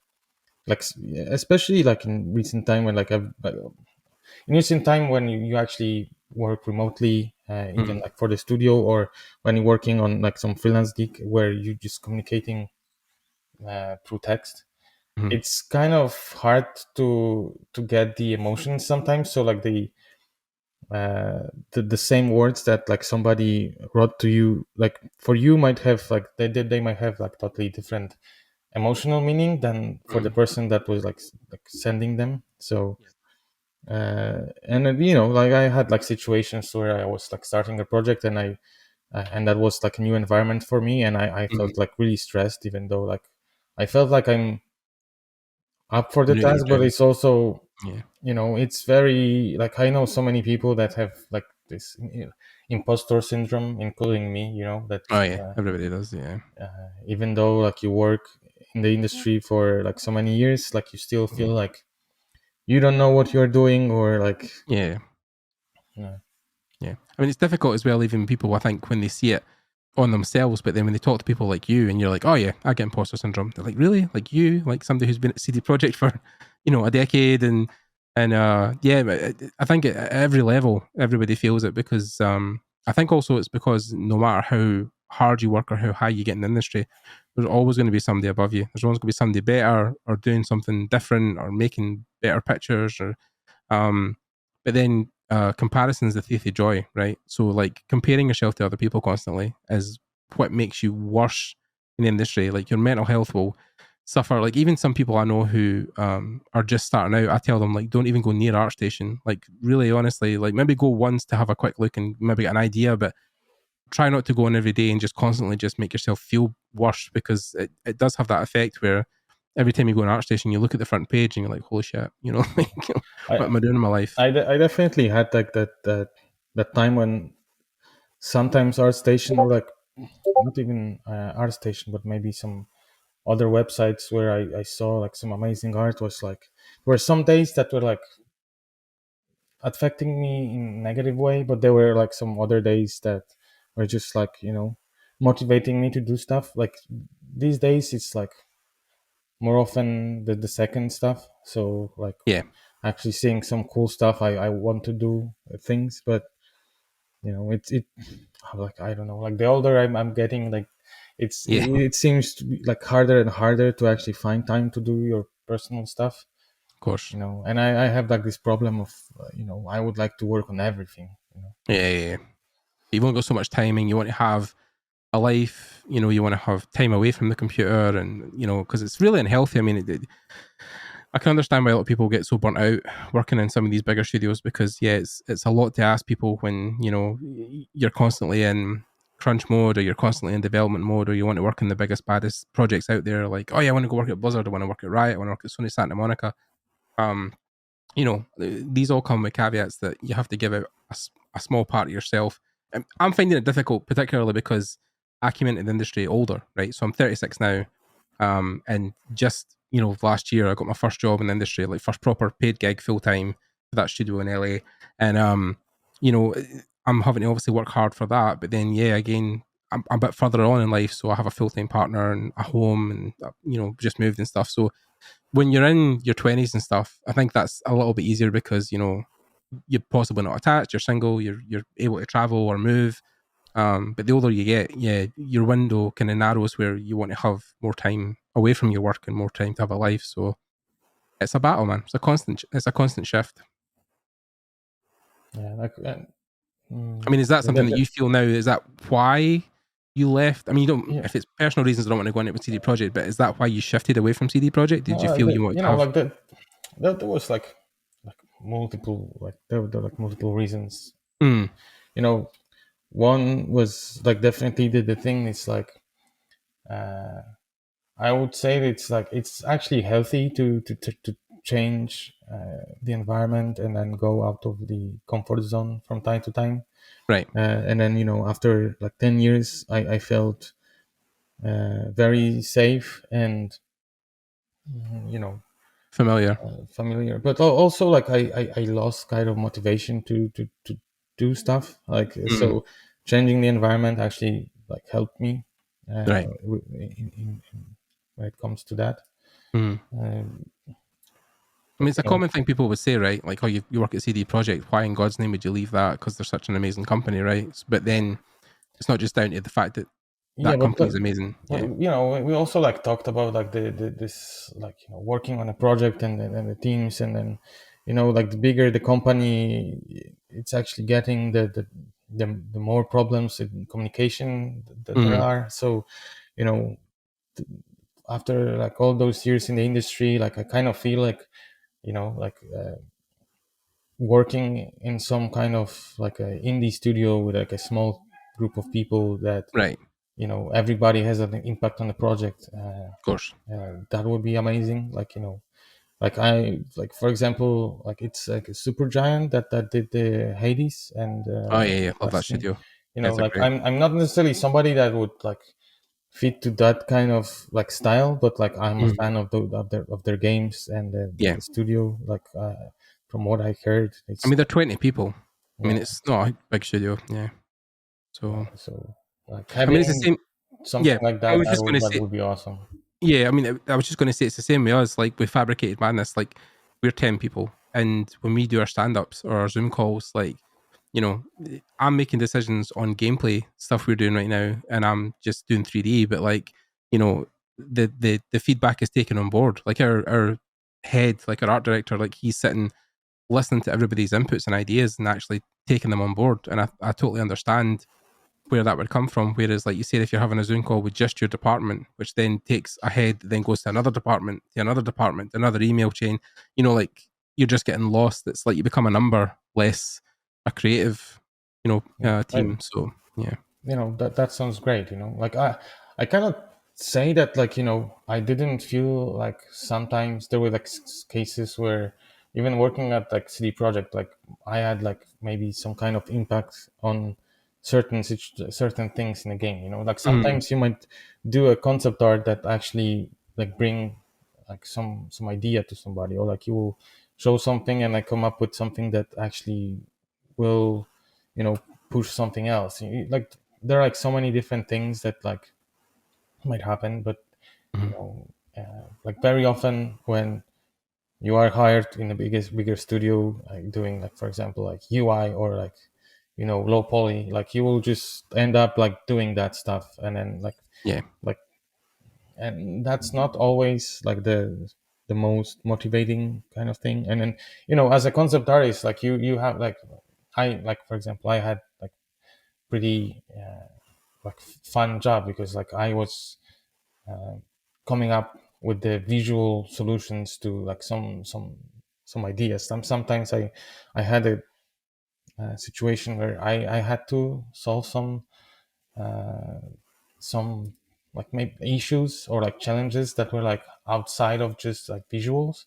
like, especially like in recent time when in recent time when you actually work remotely, even like for the studio, or when you're working on like some freelance gig where you're just communicating through text, it's kind of hard to get the emotions sometimes. So like the same words that like somebody wrote to you, like for you might have like they might have like totally different emotional meaning than for the person that was like sending them. So and then, like I had like situations where I was like starting a project, and I and that was like a new environment for me, and I felt like really stressed, even though like I felt like I'm up for the task, but it's also it's very like, I know so many people that have like this imposter syndrome, including me, that everybody does. even though like you work in the industry for like so many years, like you still feel like you don't know what you're doing, or like I mean, it's difficult as well, even people, I think, when they see it on themselves, but then when they talk to people like you and you're like, oh yeah, I get imposter syndrome, they're like, really? Like you, like somebody who's been at CD Projekt for a decade, and I think at every level everybody feels it, because I think also it's because no matter how hard you work or how high you get in the industry, there's always going to be somebody above you. There's always going to be somebody better or doing something different or making better pictures, or but then comparison is the thief of joy, right? So like comparing yourself to other people constantly is what makes you worse in the industry. Like your mental health will suffer. Like even some people I know who are just starting out, I tell them like, don't even go near ArtStation. Like really honestly, like maybe go once to have a quick look and maybe get an idea, but try not to go in every day and just constantly just make yourself feel worse, because it does have that effect where every time you go on ArtStation, you look at the front page and you're like, holy shit, like, what am I doing in my life? I definitely had like that time when sometimes ArtStation, or like not even ArtStation, but maybe some other websites where I saw like some amazing art, was like, there were some days that were like affecting me in a negative way, but there were like some other days that were just like, motivating me to do stuff. Like these days it's like more often the second stuff. So like actually seeing some cool stuff, I want to do things, but it like, I don't know, like the older I'm getting, like it seems to be like harder and harder to actually find time to do your personal stuff. Of course. And I have like this problem of I would like to work on everything. You've only got so much timing. You want to have a life, you want to have time away from the computer, and because it's really unhealthy. I mean, I can understand why a lot of people get so burnt out working in some of these bigger studios, because it's a lot to ask people when you're constantly in crunch mode, or you're constantly in development mode, or you want to work in the biggest, baddest projects out there. Like, oh yeah, I want to go work at Blizzard, I want to work at Riot, I want to work at Sony Santa Monica. these all come with caveats that you have to give out a small part of yourself. I'm finding it difficult, particularly because I came into the industry older, right? So I'm 36 now, and just last year I got my first job in the industry, like first proper paid gig full time for that studio in LA, and I'm having to obviously work hard for that. But then, again, I'm a bit further on in life, so I have a full time partner and a home, and just moved and stuff. So when you're in your 20s and stuff, I think that's a little bit easier because you're possibly not attached, you're single, you're able to travel or move. But the older you get, your window kind of narrows where you want to have more time away from your work and more time to have a life. So it's a battle, man. It's a constant shift. Yeah, I mean, is that something that you feel now? Is that why you left? I mean, you don't. Yeah. If it's personal reasons, I don't want to go into a CD project. But is that why you shifted away from CD project? Did you feel you wanted to have? Like that? There was like multiple there were like multiple reasons. Mm. One was like definitely the thing is like I would say that it's actually healthy to change the environment and then go out of the comfort zone from time to time. Right. And then after like 10 years, I felt very safe and familiar. But also like I lost kind of motivation to do stuff. Like so, changing the environment actually like helped me. Right. In when it comes to that. I mean, it's a common thing people would say, right? Like, oh, you work at CD Projekt. Why in God's name would you leave that? Because they're such an amazing company, right? But then it's not just down to the fact that company is amazing. But, we also like talked about like this like working on a project and the teams, and then like the bigger the company, it's actually getting the more problems in communication that there are. So after like all those years in the industry, like I kind of feel like working in some kind of like a indie studio with like a small group of people that right, everybody has an impact on the project. Of course. That would be amazing. Like for example, like it's like a super giant that did the Hades and love that studio. Like I'm not necessarily somebody that would like fit to that kind of like style, but like I'm a fan of their games and the studio. Like from what I heard, I mean, they're 20 people. I mean, it's not a big studio. Yeah. So like having it's the same. Something like that. I was just going to say, that would be awesome. Yeah, I mean, I was just going to say it's the same with us. Like with Fabricated Madness, like we're 10 people, and when we do our stand-ups or our Zoom calls, like I'm making decisions on gameplay stuff we're doing right now, and I'm just doing 3D. But like the feedback is taken on board. Like our head, like our art director, like he's sitting listening to everybody's inputs and ideas and actually taking them on board. And I totally understand where that would come from. Whereas, like you said, if you're having a Zoom call with just your department, which then takes a head, then goes to another department, another email chain, like you're just getting lost. It's like you become a number, less a creative, team. So yeah, that sounds great. Like I cannot say that like I didn't feel like sometimes there were like cases where even working at like CD Projekt, like I had like maybe some kind of impact on certain things in the game. Like sometimes you might do a concept art that actually like bring like some idea to somebody, or like you will show something and like come up with something that actually will push something else. Like there are like so many different things that like might happen, but like very often when you are hired in a bigger studio, like doing like for example like UI or like low poly, like you will just end up like doing that stuff, and then like and that's not always like the most motivating kind of thing. And then as a concept artist, like you have like I like for example I had like pretty like fun job, because like I was coming up with the visual solutions to like some ideas. Sometimes I had a situation where I had to solve some like maybe issues or like challenges that were like outside of just like visuals.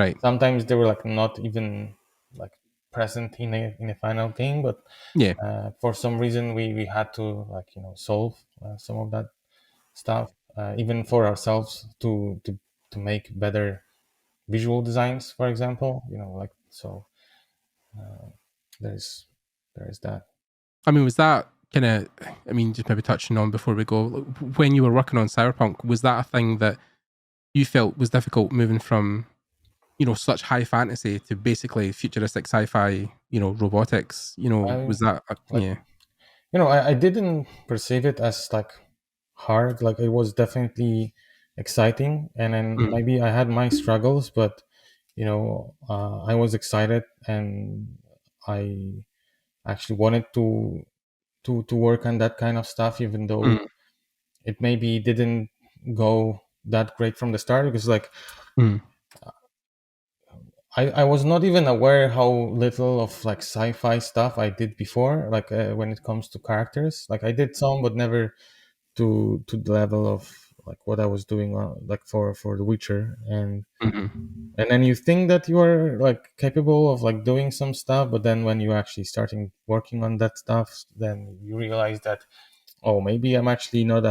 Right. Sometimes they were like not even like present in a final thing, but Yeah. for some reason we had to like solve some of that stuff, even for ourselves to make better visual designs, for example. Like so. There's that. I mean, was that kind of? I mean, just maybe touching on before we go, when you were working on Cyberpunk, was that a thing that you felt was difficult moving from, such high fantasy to basically futuristic sci-fi, robotics? I Was that? like Yeah. I didn't perceive it as like hard. Like it was definitely exciting, and then Mm, maybe I had my struggles, but I was excited, and I actually wanted to work on that kind of stuff, even though mm, it maybe didn't go that great from the start, because like mm, I was not even aware how little of like sci-fi stuff I did before, like when it comes to characters. Like I did some, but never to the level of like what I was doing like for The Witcher. And then you think that you are like capable of like doing some stuff, but then when you actually starting working on that stuff, then you realize that, oh, maybe I'm actually not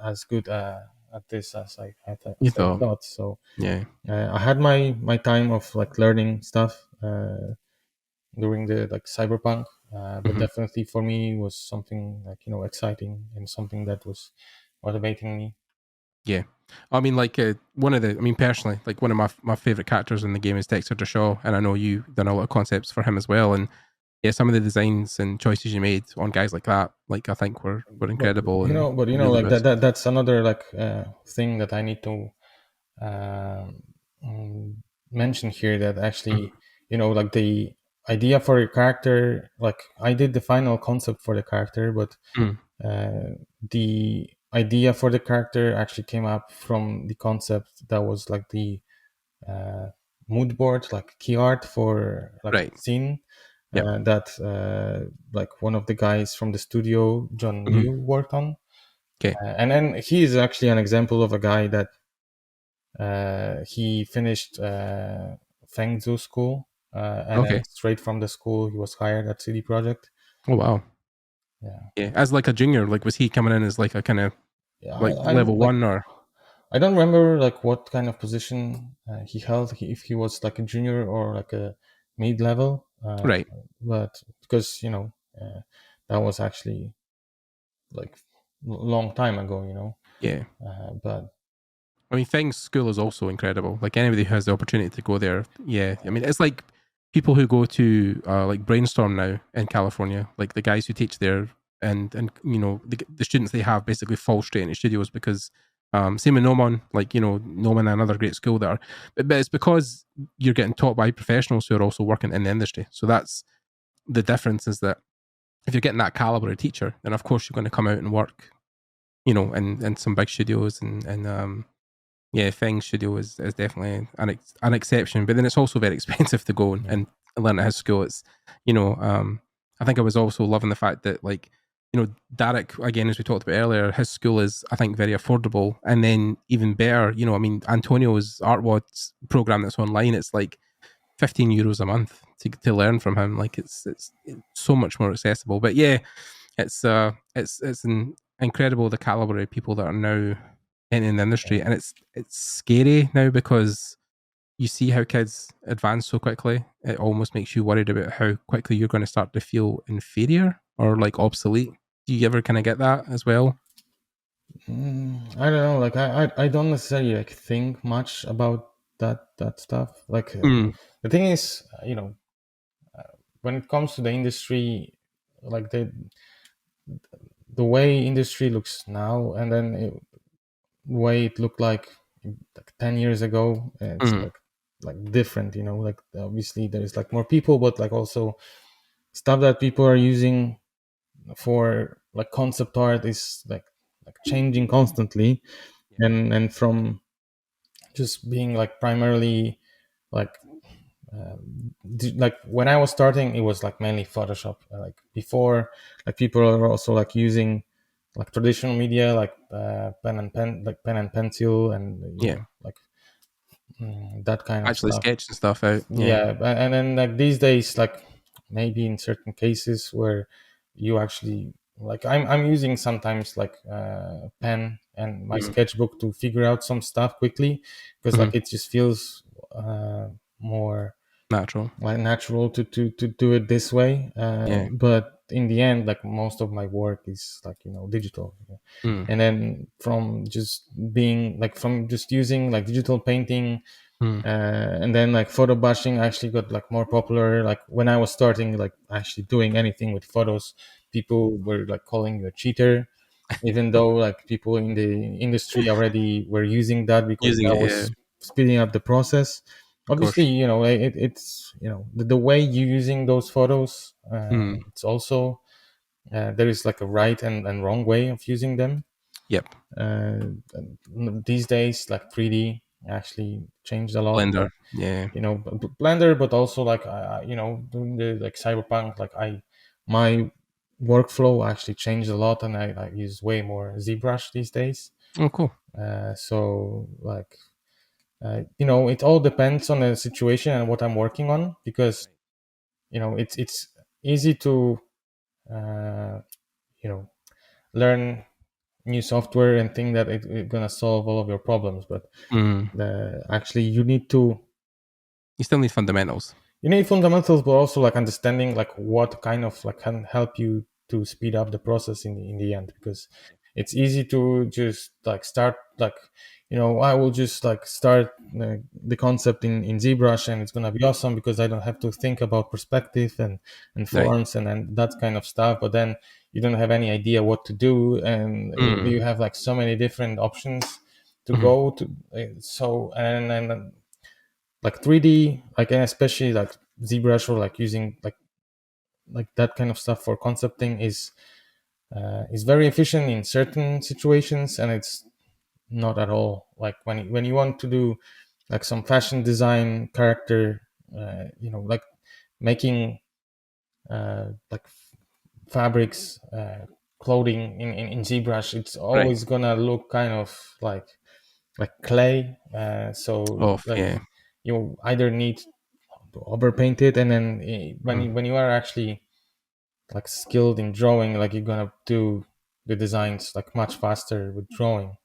as good at this as you I thought? thought. So Yeah. I had my time of like learning stuff during the like Cyberpunk, but Hmm. definitely for me was something like exciting and something that was motivating me. Yeah. I mean, like personally, like one of my favorite characters in the game is Dexter Deshaw, and I know you done a lot of concepts for him as well. And yeah, some of the designs and choices you made on guys like that, like I think were But incredible and really like was. that's another like thing that I need to um, mm, mention here, that Mm, actually like the idea for your character, like I did the final concept for the character, but mm, the idea for the character actually came up from the concept that was like the uh, mood board, like key art for like right. a scene Yep. that like one of the guys from the studio, John Hmm. Liu, worked on. Okay. And then he is actually an example of a guy that he finished Fengzu school, and then Okay. straight from the school he was hired at CD Projekt. Oh wow. Yeah, Yeah. As like a junior, like was he coming in as like a kind of yeah. like I level like. one or I don't remember like what kind of position he held. If he was like a junior or like a mid level, right? but because that was actually like long time ago. Yeah. But I mean, Things School is also incredible. Like anybody who has the opportunity to go there, yeah. I mean, it's like people who go to like Brainstorm now in California, like the guys who teach there, and the students they have basically fall straight into studios because same with Nomon, like Nomon, another great school there, but it's because you're getting taught by professionals who are also working in the industry. So that's the difference, is that if you're getting that caliber of teacher, then of course you're going to come out and work, in some big studios and yeah, Feng's studio is definitely an exception, but then it's also very expensive to go yeah, and learn at his school. It's, I think I was also loving the fact that, like, Derek, again, as we talked about earlier, his school is, I think, very affordable. And then even better, I mean, Antonio's ArtWads program that's online, it's like €15 a month to learn from him. Like, it's so much more accessible. But yeah, it's incredible the caliber of people that are now in the industry, and it's scary now because you see how kids advance so quickly. It almost makes you worried about how quickly you're going to start to feel inferior or like obsolete. Do you ever kind of get that as well? I don't know. Like I don't necessarily like think much about that stuff. Like Mm, the thing is, when it comes to the industry, like the way industry looks now, and then the way it looked like 10 years ago, it's mm, like different. Like obviously there is like more people, but like also stuff that people are using for like concept art is like changing constantly, and from just being like primarily like like when I was starting, it was like mainly Photoshop. Like before, like people are also like using like traditional media, like pen and pencil, and yeah. like that kind of Actually stuff. sketching stuff out. Yeah, and then like these days, like maybe in certain cases where you actually like I'm using sometimes like pen and my sketchbook to figure out some stuff quickly, because like it just feels more Natural. like natural to do it this way. Yeah. But in the end, like most of my work is like digital. And then from just using like digital painting, and then like photo bashing actually got like more popular. Like when I was starting like actually doing anything with photos, people were like calling you a cheater, even though like people in the industry already were using that because Using that it, yeah, was speeding up the process. of course. Obviously, it's the way you're using those photos, it's also there is like a right and wrong way of using them. Yep. These days like 3D actually changed a lot. Blender. Yeah. Blender, but also like doing the like Cyberpunk, like my workflow actually changed a lot, and I use way more ZBrush these days. Oh, cool. So like it all depends on the situation and what I'm working on, because it's easy to uh, learn new software and think that it's gonna solve all of your problems, but actually You still need fundamentals. you need fundamentals, but also like understanding like what kind of like can help you to speed up the process in the end, because it's easy to just like start like I will just like start the concept in ZBrush, and it's gonna be awesome because I don't have to think about perspective and Right. forms and that kind of stuff. But then you don't have any idea what to do, and you have like so many different options to go to. So and like 3D, like, and especially like ZBrush or like using like that kind of stuff for concepting is very efficient in certain situations, and it's not at all like when you want to do like some fashion design character, like making like fabrics, clothing in ZBrush, it's Right. always gonna look kind of like clay. So Off. like Yeah. you either need to overpaint it, and then when you are actually like skilled in drawing, like you're gonna do the designs like much faster with drawing.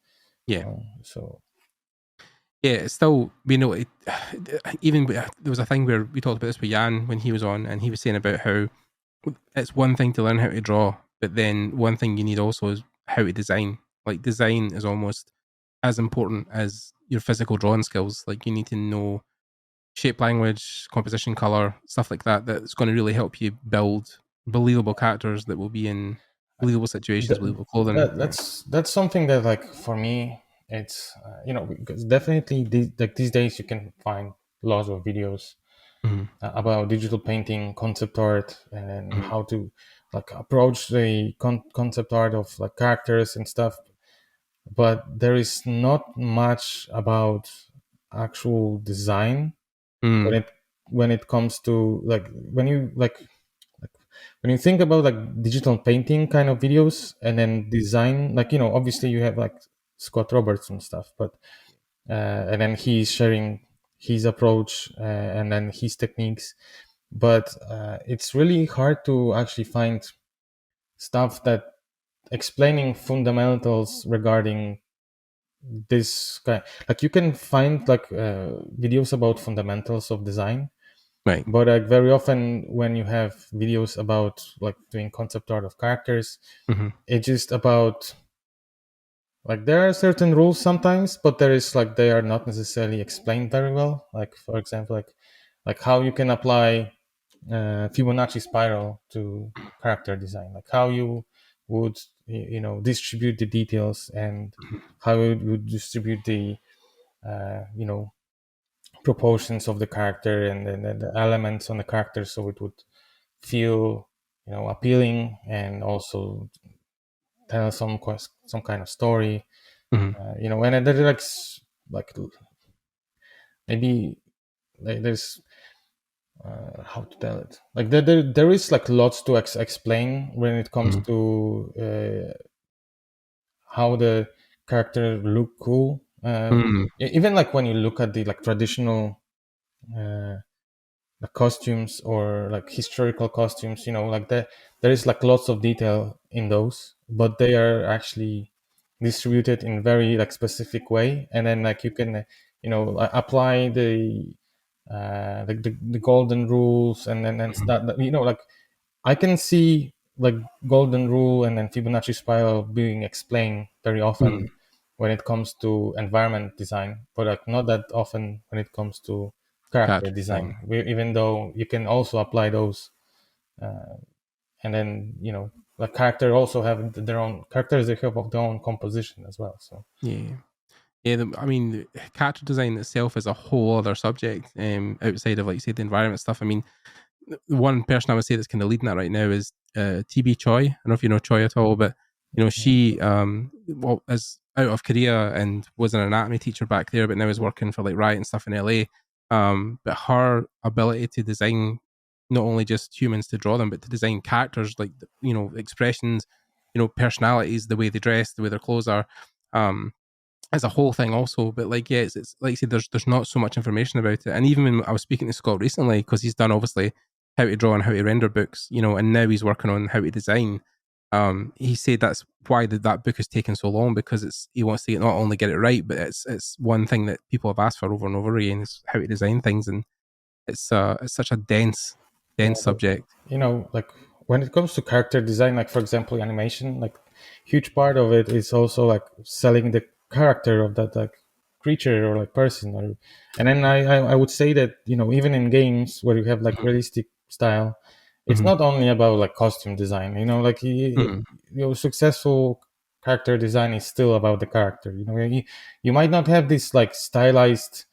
Yeah. So Yeah. It's still, even there was a thing where we talked about this with Jan when he was on, and he was saying about how it's one thing to learn how to draw, but then one thing you need also is how to design. Like design is almost as important as your physical drawing skills. Like you need to know shape language, composition, color, stuff like that. That's going to really help you build believable characters that will be in believable situations, th- believable clothing. that's something that like for me it's because definitely these days you can find lots of videos Mhm, about digital painting, concept art, and mhm. how to like approach the concept art of like characters and stuff. But there is not much about actual design when Mm, it comes to like when you think about like digital painting kind of videos and then design, like obviously you have like Scott Roberts and stuff, but and then he's sharing his approach and then his techniques, but it's really hard to actually find stuff that explaining fundamentals regarding this kind. Like you can find like videos about fundamentals of design, right. but like very often when you have videos about like doing concept art of characters, Mhm, it's just about like there are certain rules sometimes, but there is like they are not necessarily explained very well. Like for example, like how you can apply Fibonacci spiral to character design, like how you would distribute the details, and how you would distribute the proportions of the character, and then the elements on the character, so it would feel appealing and also tell some kind of story. mhm. And there like like maybe like there's how to tell it, like there is like lots to explain when it comes Mhm. to how the character look cool, Even like when you look at the like traditional like costumes or like historical costumes, like there is like lots of detail in those, but they are actually distributed in very like specific way, and then like you can apply the golden rules, and then start, like I can see like golden rule and then Fibonacci spiral being explained very often when it comes to environment design, but like not that often when it comes to character design. Even though you can also apply those, and then like character also have their own characters. They have their own composition as well. So I mean, character design itself is a whole other subject outside of, like, say, the environment stuff. I mean, the one person I would say that's kind of leading that right now is TB Choi. I don't know if you know Choi at all, but she is out of Korea and was an anatomy teacher back there, but now is working for like Riot and stuff in LA. But her ability to design not only just humans to draw them, but to design characters, like expressions, personalities, the way they dress, the way their clothes are, as a whole thing also. But like, yeah, it's like I said, there's not so much information about it. And even when I was speaking to Scott recently, because he's done obviously how to draw and how to render books, and now he's working on how to design. He said that's why that book is taking so long, because he wants to not only get it right, but it's one thing that people have asked for over and over again, is how to design things, and it's such a dense subject. like when it comes to character design, like for example animation, like huge part of it is also like selling the character of that like creature or like person, and then I would say that even in games where you have like realistic style, it's not only about like costume design, like successful character design is still about the character. You might not have this like stylized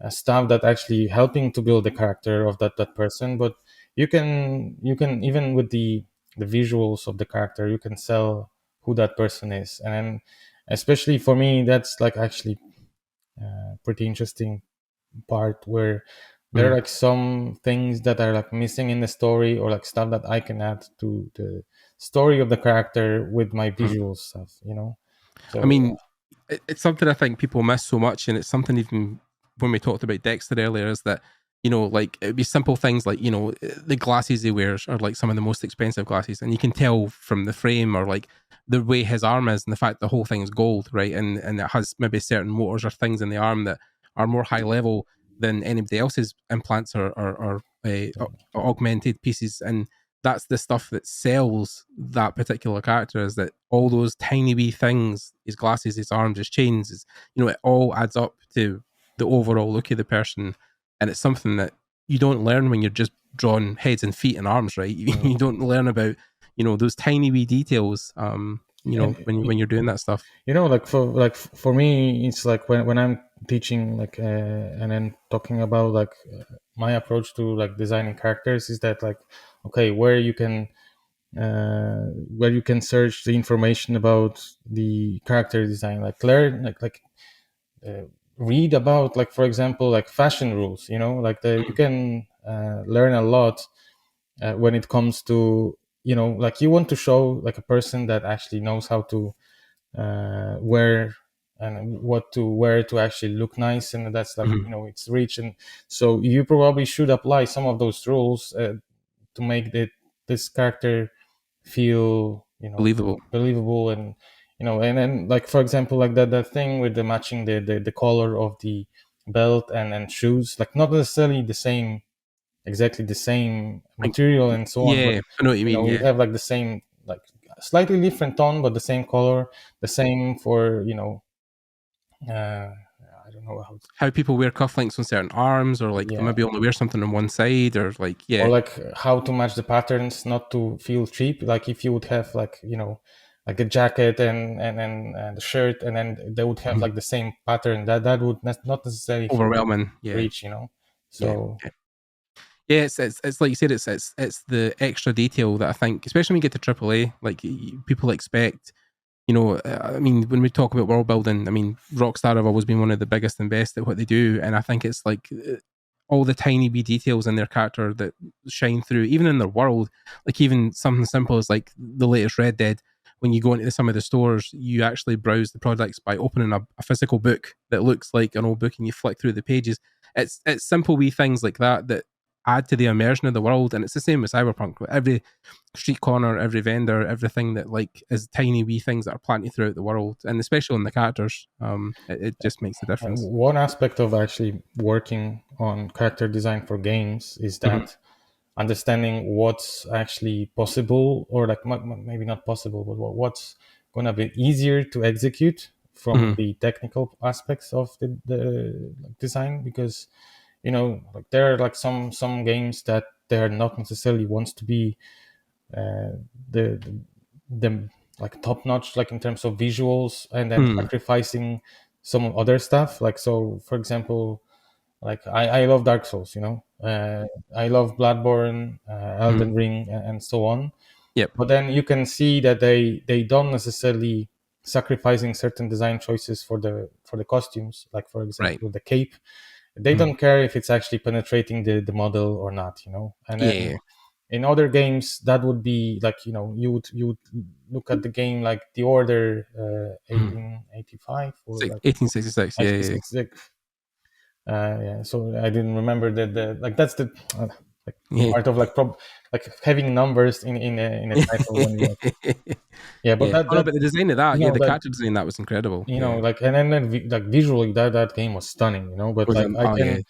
stuff that actually helping to build the character of that person, but you can even with the visuals of the character, you can sell who that person is. And then especially for me, that's like actually pretty interesting part, where there are like some things that are like missing in the story, or like stuff that I can add to the story of the character with my visual stuff, So I mean, it's something I think people miss so much, and it's something even when we talked about Dexter earlier, is that like it'd be simple things like the glasses he wears are like some of the most expensive glasses, and you can tell from the frame or like the way his arm is, and the fact the whole thing is gold, right? And it has maybe certain motors or things in the arm that are more high level than anybody else's implants or augmented pieces, and that's the stuff that sells that particular character, is that all those tiny wee things, his glasses, his arms, his chains, it all adds up to the overall look of the person. And it's something that you don't learn when you're just drawing heads and feet and arms, right? You don't learn about, those tiny wee details, when you're doing that stuff. Like for me, it's like when I'm teaching, like and then talking about like my approach to like designing characters, is that like, okay, where you can search the information about the character design, like learn read about, like for example, like fashion rules, like you can learn a lot when it comes to like you want to show like a person that actually knows how to wear and what to wear to actually look nice, and that's like it's rich, and so you probably should apply some of those rules to make this character feel believable, and and then like for example, like that thing with the matching the color of the belt and shoes, like not necessarily exactly the same material and so on, but I know what you mean. you have like the same, like slightly different tone but the same color, the same for I don't know how people wear cufflinks on certain arms, or like they maybe only wear something on one side, or like or like how to match the patterns not to feel cheap. Like if you would have like like a jacket and the shirt, and then they would have like the same pattern, that would not necessarily overwhelming, reach, so yeah, it's like you said, it's the extra detail that I think, especially when you get to AAA, like people expect. I mean, when we talk about world building, I mean, Rockstar have always been one of the biggest and best at what they do, and I think it's like all the tiny wee details in their character that shine through, even in their world. Like even something simple as like the latest Red Dead, when you go into some of the stores, you actually browse the products by opening a physical book that looks like an old book, and you flick through the pages. It's simple wee things like that add to the immersion of the world. And it's the same with Cyberpunk. Every street corner, every vendor, everything that like is tiny wee things that are planted throughout the world, and especially on the characters, it just makes a difference. One aspect of actually working on character design for games is that understanding what's actually possible, or like maybe not possible, but what's going to be easier to execute from the technical aspects of the design. Because like there are like some games that they're not necessarily wants to be the like top notch, like in terms of visuals, and then sacrificing some other stuff. Like, so for example, like I love Dark Souls, I love Bloodborne, Elden Ring, and so on. Yep. But then you can see that they don't necessarily sacrificing certain design choices for the costumes. Like, for example, the cape, they don't care if it's actually penetrating the model or not, And then in other games, that would be like, you would look at the game like The Order 1885 or like 1866. Yeah. So I didn't remember that like that's the part of like like having numbers in a title. When you but but the design of that, the character design, that was incredible. Like, and then like visually that game was stunning, But like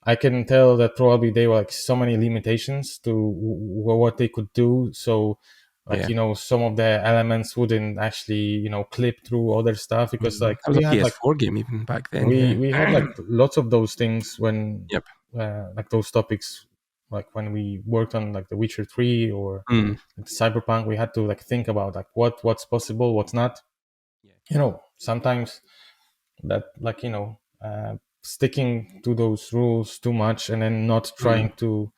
I can tell that probably they were like so many limitations to what they could do. So like some of the elements wouldn't actually clip through other stuff, because like that was a PS4 game even back then. We had like lots of those things when like those topics, like when we worked on like The Witcher 3 or Cyberpunk, we had to like think about like what's possible, what's not. Sometimes that like sticking to those rules too much and then not trying to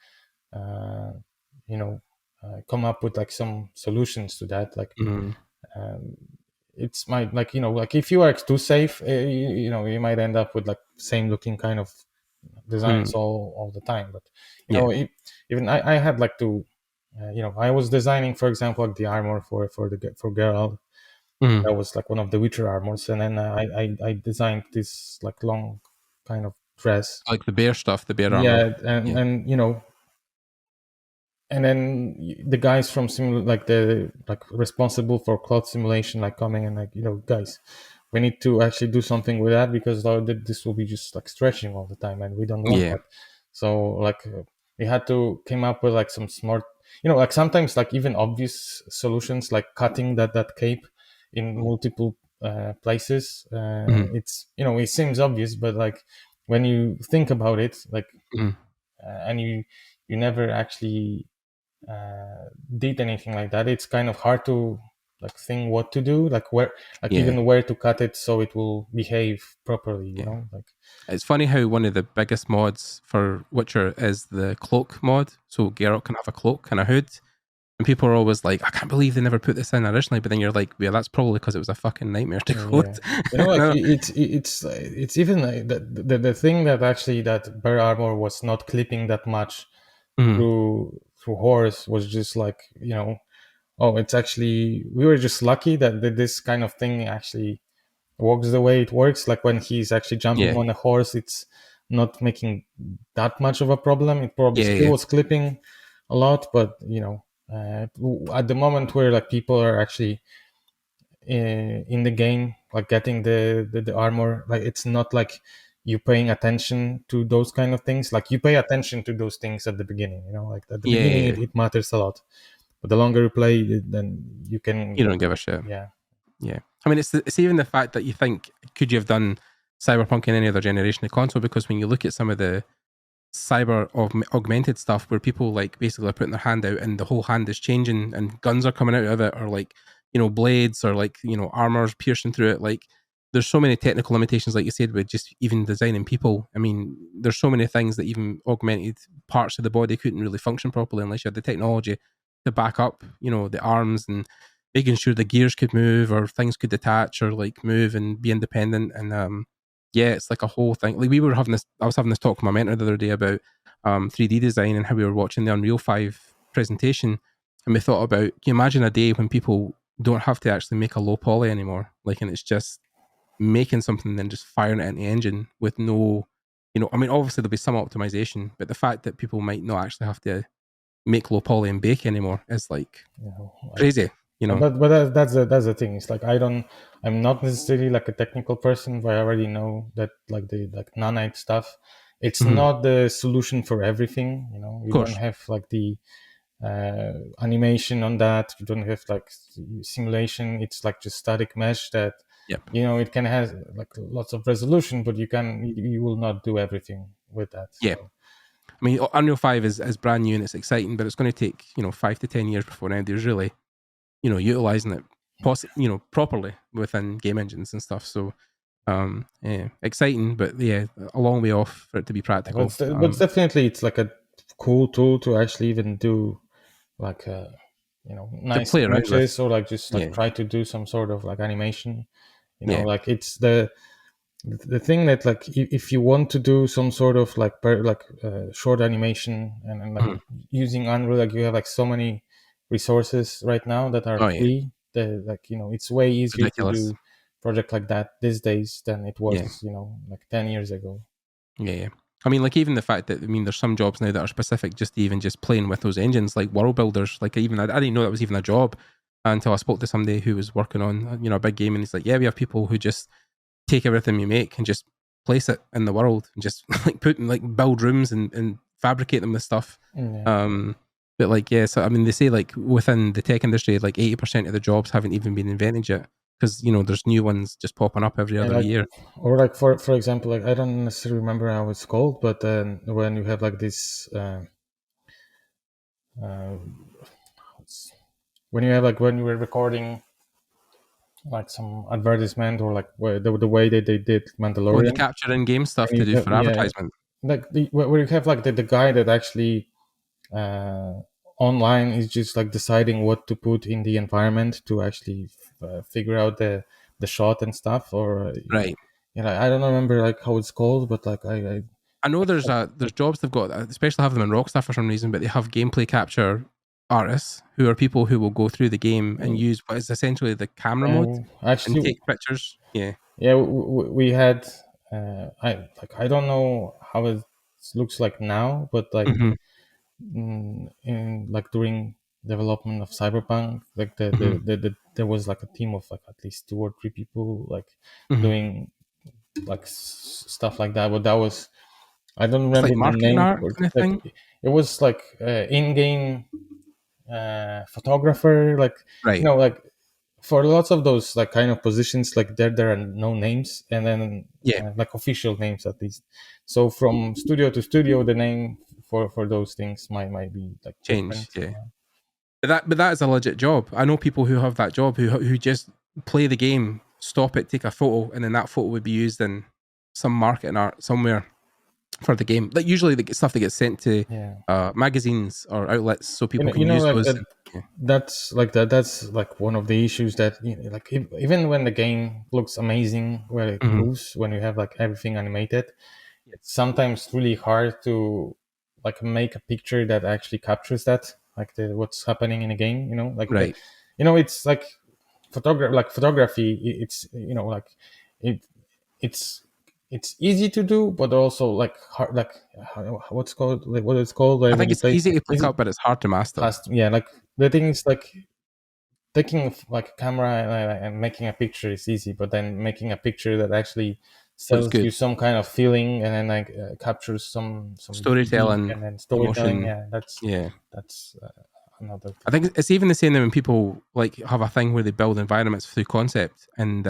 come up with like some solutions to that, like it's like like if you are too safe, you might end up with like same looking kind of designs all the time. But even I had like to I was designing, for example, like the armor for Geralt. That was like one of the Witcher armors, and then I designed this like long kind of dress, like the bear stuff, the bear armor. And and then the guys from the responsible for cloud simulation, like coming and like, guys, we need to actually do something with that, because this will be just like stretching all the time, and we don't want that. So like we had to come up with like some smart, like sometimes like even obvious solutions, like cutting that cape in multiple places. It's it seems obvious, but like when you think about it, like and you never actually did anything like that, it's kind of hard to like think what to do, like where, like even where to cut it so it will behave properly. Like it's funny how one of the biggest mods for Witcher is the cloak mod, so Geralt can have a cloak and a hood. And people are always like, I can't believe they never put this in originally. But then you're like, yeah, that's probably because it was a fucking nightmare to code. Like it's even like the thing that actually that bear armor was not clipping that much through horse was just like, it's actually, we were just lucky that this kind of thing actually works the way it works. Like when he's actually jumping on a horse, it's not making that much of a problem. It probably still was clipping a lot, but at the moment where like people are actually in the game, like getting the armor, like it's not like you paying attention to those kind of things. Like you pay attention to those things at the beginning, like at the beginning it matters a lot, but the longer you play, then you don't give a shit. Yeah. I mean, it's even the fact that you think, could you have done Cyberpunk in any other generation of console? Because when you look at some of the cyber augmented stuff where people like basically are putting their hand out and the whole hand is changing and guns are coming out of it, or like blades, or like armors piercing through it, like there's so many technical limitations, like you said, with just even designing people. I mean, there's so many things that even augmented parts of the body couldn't really function properly unless you had the technology to back up the arms, and making sure the gears could move or things could detach or like move and be independent. And it's like a whole thing. Like I was having this talk with my mentor the other day about 3D design and how we were watching the Unreal 5 presentation, and we thought about, can you imagine a day when people don't have to actually make a low poly anymore. Like, and it's just making something and then just firing it in the engine with no, I mean, obviously there'll be some optimization, but the fact that people might not actually have to make low poly and bake anymore is like crazy. But that's the thing. It's like I'm not necessarily like a technical person, but I already know that like the nanite stuff, it's not the solution for everything. You don't have like the animation on that. You don't have like simulation. It's like just static mesh that it can have like lots of resolution, but you will not do everything with that. Yeah. So. I mean, Unreal 5 is brand new and it's exciting, but it's going to take 5 to 10 years before anybody's really utilizing it properly within game engines and stuff. So exciting, but a long way off for it to be practical. But definitely it's like a cool tool to actually even do like nice images or like just like try to do some sort of like animation. Like it's the thing that like if you want to do some sort of like short animation and like using Unreal, like you have like so many resources right now that are free. It's way easier to do project like that these days than it was like 10 years ago. I mean, like even the fact that there's some jobs now that are specific just playing with those engines, like world builders. Like even I didn't know that was even a job until I spoke to somebody who was working on a big game, and he's like, yeah, we have people who just take everything you make and just place it in the world and just like build rooms and fabricate them with stuff. But like, so I mean, they say like within the tech industry, like 80% of the jobs haven't even been invented yet because there's new ones just popping up every other year. Or like for example, like I don't necessarily remember how it's called, but then when you have like this when you were recording like some advertisement or like the way that they did Mandalorian, the capture in game stuff to do for advertisement, like where you have like the guy that actually online is just like deciding what to put in the environment to actually figure out the shot and stuff, or right. I don't remember like how it's called, but like I know there's jobs they've got, especially have them in Rockstar for some reason, but they have gameplay capture artists who are people who will go through the game and use what is essentially the camera mode actually, and take pictures. We had I don't know how it looks like now, but like in like during development of Cyberpunk, like there was like a team of like at least 2 or 3 people like doing like stuff like that, but that was I don't remember like the name. Kind of thing. It was like in-game photographer, like like for lots of those like kind of positions, like there are no names, and then like official names at least. So from studio to studio, the name for those things might be like change. different. But that is a legit job. I know people who have that job who just play the game, stop it, take a photo, and then that photo would be used in some marketing art somewhere for the game. Like usually the stuff that gets sent to magazines or outlets, so people can use like those. That's like one of the issues that like even when the game looks amazing, where it moves, when you have like everything animated, it's sometimes really hard to like make a picture that actually captures that, like what's happening in a game. It's like photography. It's like it's easy to do, but also like hard, like what it's called. I think it's easy to pick up, but it's hard to master. Like the thing is like taking like a camera and making a picture is easy, but then making a picture that actually sells you some kind of feeling and then like captures some storytelling and then storytelling. Emotion. That's another thing. I think it's even the same when people like have a thing where they build environments through concept, and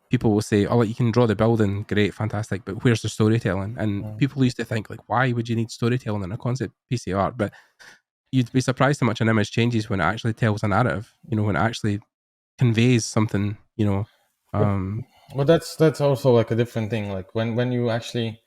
people will say, oh, you can draw the building, great, fantastic, but where's the storytelling? And people used to think like, why would you need storytelling in a concept piece of art? But you'd be surprised how much an image changes when it actually tells a narrative, when it actually conveys something, But that's also like a different thing. Like when you actually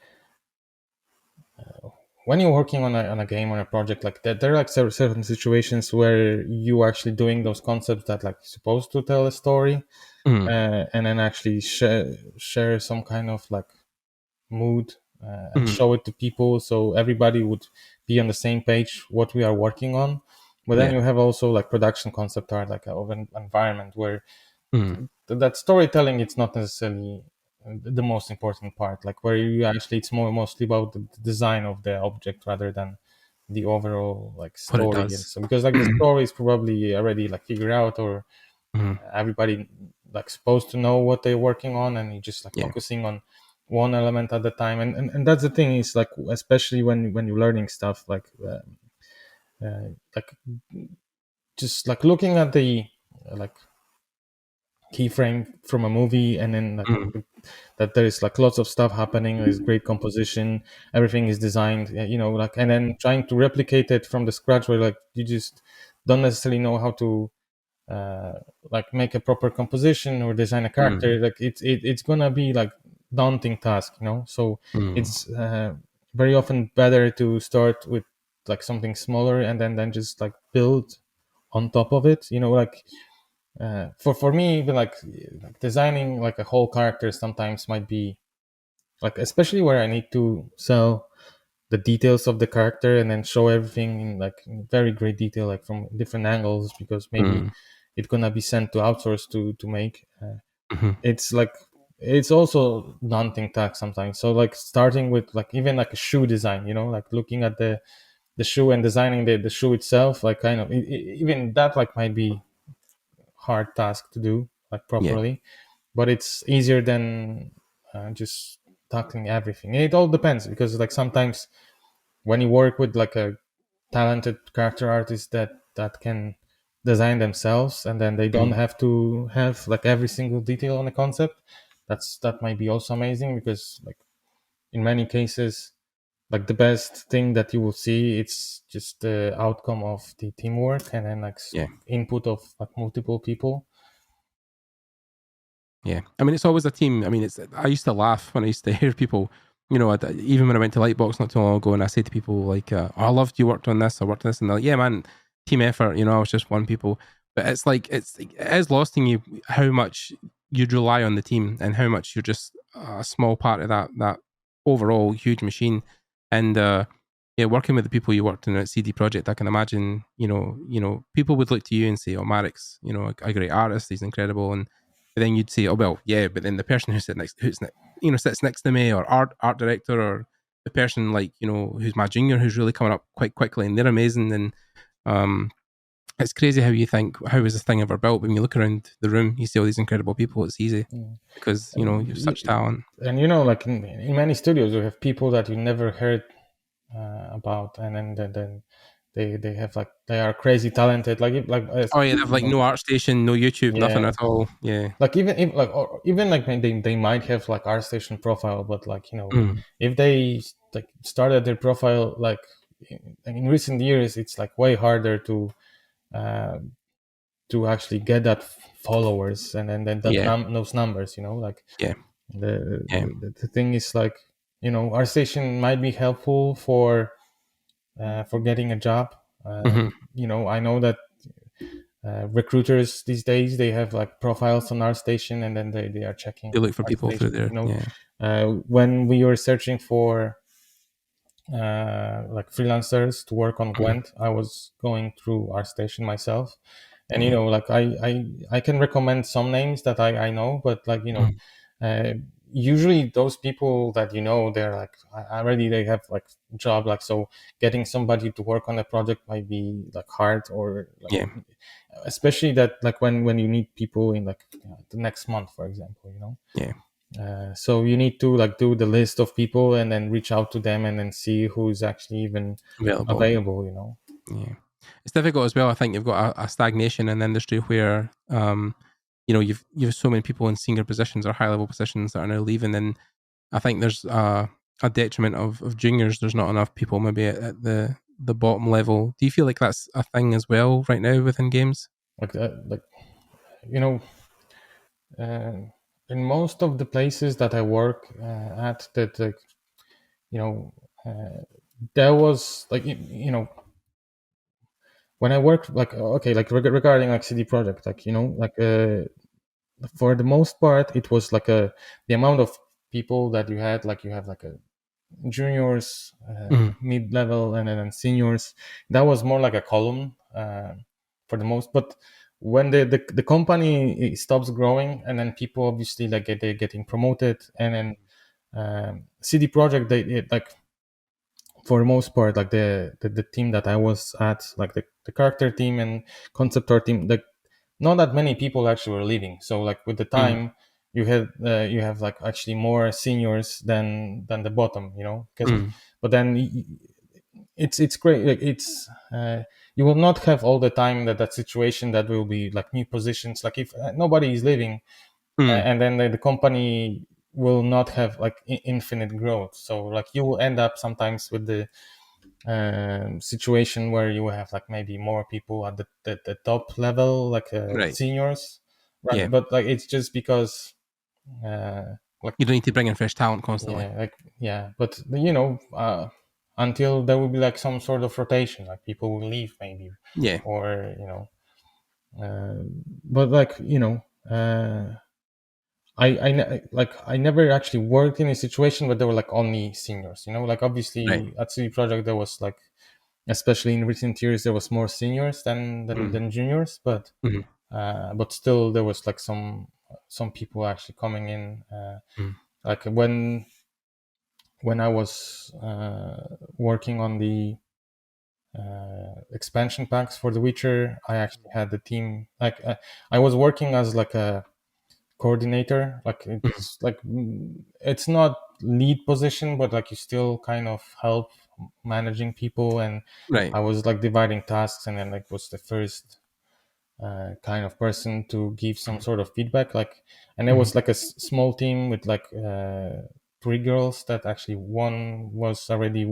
when you're working on a game, on a project like that, there are like certain situations where you actually doing those concepts that like supposed to tell a story, and then actually share some kind of like mood and show it to people, so everybody would be on the same page what we are working on. But then Yeah. you have also like production concept art, like of an environment where Mm. that storytelling, it's not necessarily the most important part, like where you actually, it's mostly about the design of the object rather than the overall like What it story. And does. so because like the story is probably already like figured out, or Mhm. everybody like supposed to know what they're working on, and you're just like Yeah. focusing on one element at the time. And that's the thing, is like, especially when you're learning stuff, like just like looking at the like keyframe from a movie, and then like Mm. that there is like lots of stuff happening, there's great composition, everything is designed, like, and then trying to replicate it from the scratch, where like you just don't necessarily know how to uh, like make a proper composition or design a character. Mm. Like it's gonna be like daunting task, so Mm. it's very often better to start with like something smaller, and then just like build on top of it, like for me, even like designing like a whole character sometimes might be like, especially where I need to sell the details of the character and then show everything in like in very great detail, like from different angles, because maybe Mm. it's gonna be sent to outsource to make. Mhm. It's like, it's also daunting task sometimes. So like starting with like even like a shoe design, like looking at the shoe and designing the shoe itself, like kind of even that like might be hard task to do like Yeah. properly, but it's easier than just tackling everything. It all depends, because like sometimes when you work with like a talented character artist that can design themselves, and then they don't Mm. have to have like every single detail on the concept, that might be also amazing, because like in many cases, like the best thing that you will see, it's just the outcome of the teamwork, and then like Yeah. input of like multiple people. Yeah, I mean, it's always a team. I mean, I used to laugh when I used to hear people, even when I went to Lightbox not too long ago, and I say to people like, "Oh, I loved you worked on this, I worked on this," and they're like, "Yeah, man, team effort." I was just one people, but it's like it is lost in you how much you'd rely on the team and how much you're just a small part of that overall huge machine. And yeah, working with the people you worked in at CD Projekt, I can imagine, people would look to you and say, "Oh, Marek's, a great artist, he's incredible," and but then you'd say, "Oh well, yeah," but then the person sits next to me, or art director, or the person like who's my junior, who's really coming up quite quickly, and they're amazing. And um, it's crazy how you think, how was this thing ever built? When you look around the room, you see all these incredible people. It's easy Mm. because you have such talent. And like in many studios, you have people that you never heard about, and then they have like, they are crazy talented, like Oh yeah, they have like no art station, no YouTube, nothing yeah, at all. Yeah. like even like, or even like they might have like ArtStation profile, but like Mm. if they like started their profile like in recent years, it's like way harder uh, to actually get that followers, and then Yeah. those numbers, like Yeah. Yeah. the thing is like, ArtStation might be helpful for getting a job. Hmm. I know that recruiters these days, they have like profiles on ArtStation, and then they are checking They look for people through ArtStation. there. Yeah. When we were searching for like freelancers to work on Mhm. Gwent, I was going through ArtStation myself, and Yeah. like I can recommend some names that I know, but like Mhm. uh, usually those people that they're like already, they have like job, like, so getting somebody to work on a project might be like hard, or like, Yeah. especially that like when you need people in like the next month, for example, Yeah. so you need to like do the list of people, and then reach out to them, and then see who's actually even Available. available. Yeah. It's difficult as well. I think you've got a stagnation in the industry where, you've so many people in senior positions or high level positions that are now leaving. And I think there's a detriment of juniors. There's not enough people maybe at the bottom level. Do you feel like that's a thing as well right now within games? Like you know uh, in most of the places that I work at, that like you know uh, there was like when I worked, like, okay, like regarding like CD Projekt, like like for the most part, it was like the amount of people that you had, like you have like a juniors, Mhm. mid-level, and then seniors. That was more like a column, for the most. But when the company stops growing, and then people obviously like they're getting promoted, and then CD Projekt, like for the most part, like the team that I was at, like the character team and concept art team, like not that many people actually were leaving. So like with the time, you have like actually more seniors than the bottom, because but then it's great. Like it's you will not have all the time that situation that will be like new positions. Like if nobody is leaving, and then the company will not have like infinite growth. So like you will end up sometimes with the situation where you have like maybe more people at the top level, like Right. seniors, right? Yeah. But like it's just because like You don't need to bring in fresh talent constantly. but until there will be like some sort of rotation, like people will leave maybe, Yeah. or but like I never actually worked in a situation where there were like only seniors, like obviously Right. at CD Projekt there was like, especially in recent years, there was more seniors than juniors, but but still there was like some people actually coming in, like when I was working on the expansion packs for The Witcher, I actually had the team, like I was working as like a coordinator, like it's like it's not lead position, but like you still kind of help managing people, and Right. I was like dividing tasks, and then like was the first kind of person to give some sort of feedback, like, and it was like a small team with like 3 girls that actually one was already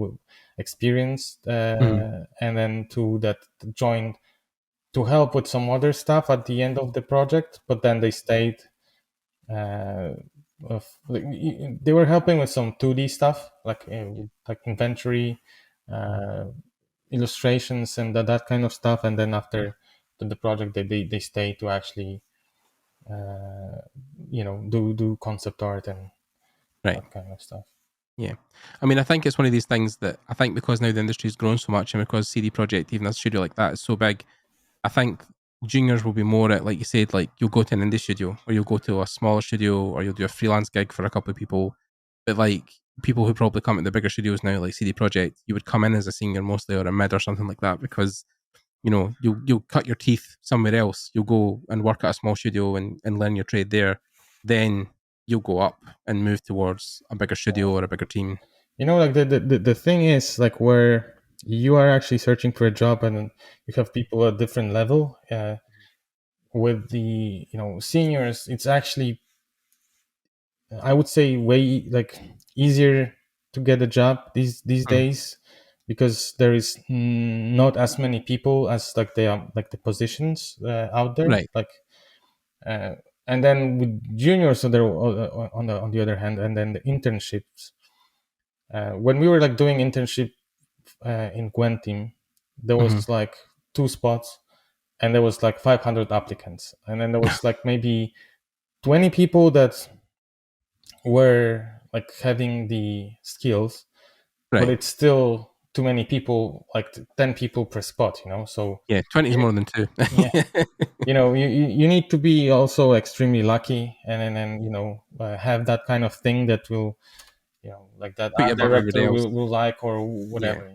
experienced, and then 2 that joined to help with some other stuff at the end of the project, but then they stayed they were helping with some 2D stuff, like inventory, illustrations, and that kind of stuff. And then after the project, they stay to actually do concept art and Right. that kind of stuff. Yeah. I mean, I think it's one of these things that I think because now the industry's grown so much and because CD Projekt, even a studio like that, is so big, I think juniors will be more at, like you said, like you'll go to an indie studio or you'll go to a smaller studio or you'll do a freelance gig for a couple of people. But like people who probably come at the bigger studios now, like CD Projekt, you would come in as a senior mostly or a mid or something like that because, you'll cut your teeth somewhere else. You'll go and work at a small studio and learn your trade there. Then you'll go up and move towards a bigger studio or a bigger team. Like the thing is, like, where you are actually searching for a job and you have people at different level, with the seniors, it's actually, I would say, way like easier to get a job these days, because there is not as many people as like they are like the positions out there, Right. like and then with juniors, so there on the other hand, and then the internships, when we were like doing internship in Gwen team, there was like 2 spots and there was like 500 applicants, and then there was like maybe 20 people that were like having the skills, Right. but it's still too many people, like 10 people per spot, so Yeah, 20 is more than 2. yeah. You need to be also extremely lucky, and then have that kind of thing that will, like that Put you art above everybody director else. will like, or Yeah. whatever,